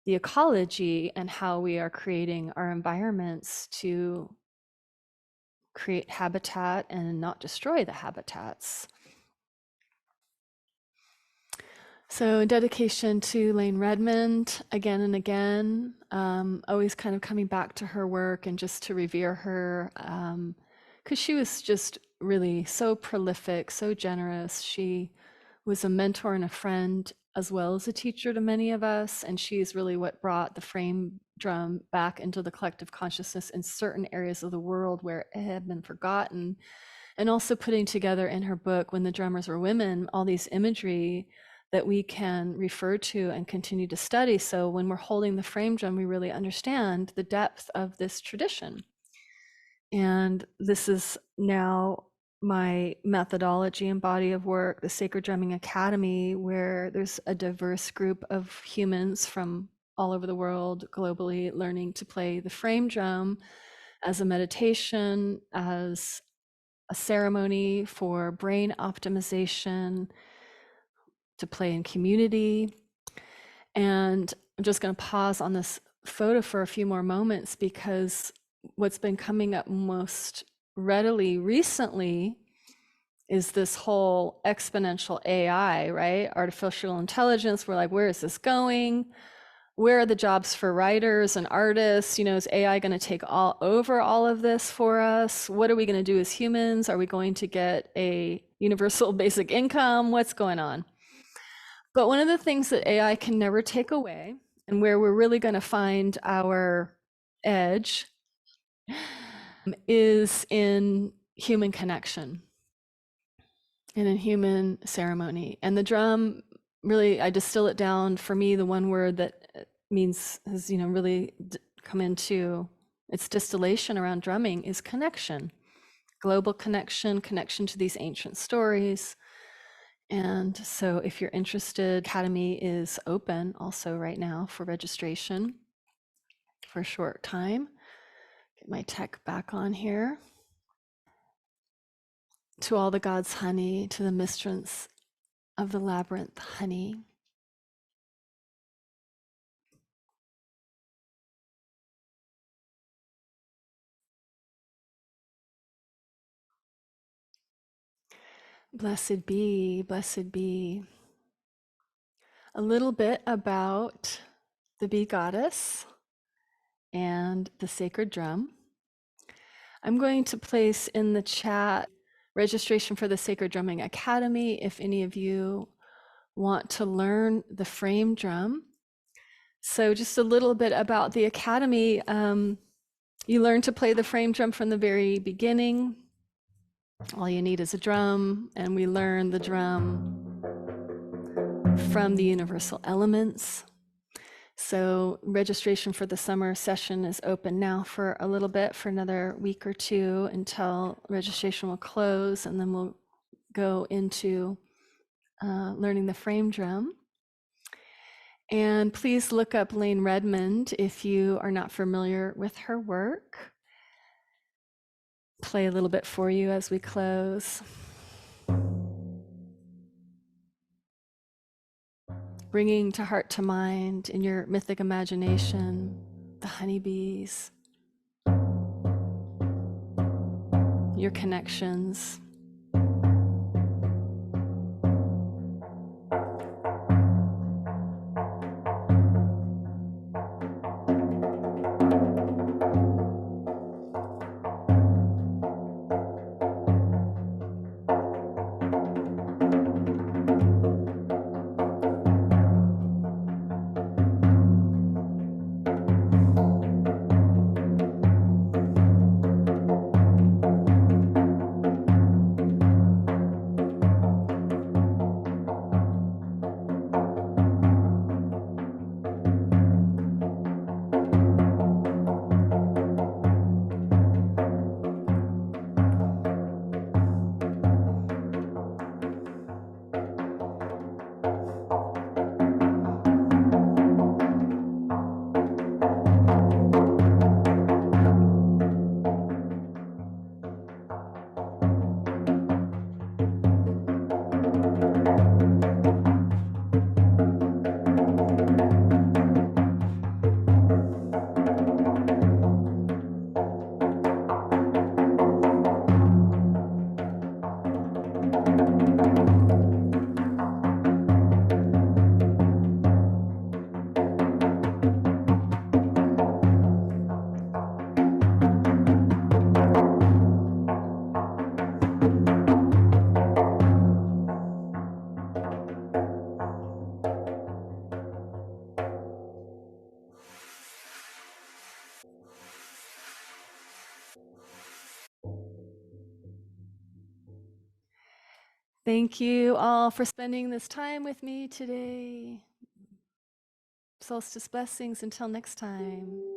ecology and how we are creating our environments to create habitat and not destroy the habitats. So in dedication to Lane Redmond, again and again, always kind of coming back to her work and just to revere her, because she was just really so prolific, so generous. She was a mentor and a friend, as well as a teacher to many of us. And she's really what brought the frame drum back into the collective consciousness in certain areas of the world where it had been forgotten. And also putting together in her book, When the Drummers Were Women, all these imagery that we can refer to and continue to study. So when we're holding the frame drum, we really understand the depth of this tradition. And this is now my methodology and body of work, the Sacred Drumming Academy, where there's a diverse group of humans from all over the world, globally, learning to play the frame drum as a meditation, as a ceremony for brain optimization, to play in community. And I'm just going to pause on this photo for a few more moments, because what's been coming up most readily recently is this whole exponential AI, right? Artificial intelligence. We're like, where is this going? Where are the jobs for writers and artists? You know, is AI going to take over all of this for us? What are we going to do as humans? Are we going to get a universal basic income? What's going on? But one of the things that AI can never take away, and where we're really going to find our edge, is in human connection and in human ceremony. And the drum really, I distill it down. For me, the one word that means has, really come into its distillation around drumming is connection, global connection, connection to these ancient stories. And so if you're interested, Academy is open also right now for registration for a short time. Get my tech back on here. To all the gods, honey, to the mistress of the labyrinth, honey. Blessed be, blessed be. A little bit about the bee goddess and the sacred drum. I'm going to place in the chat registration for the Sacred Drumming Academy if any of you want to learn the frame drum. So just a little bit about the Academy. You learn to play the frame drum from the very beginning. All you need is a drum, and we learn the drum from the universal elements. So registration for the summer session is open now for a little bit, for another week or two until registration will close, and then we'll go into learning the frame drum. And please look up Lane Redmond if you are not familiar with her work. Play a little bit for you as we close. Bringing to heart to mind in your mythic imagination the honeybees, your connections. Thank you all for spending this time with me today. Solstice blessings until next time.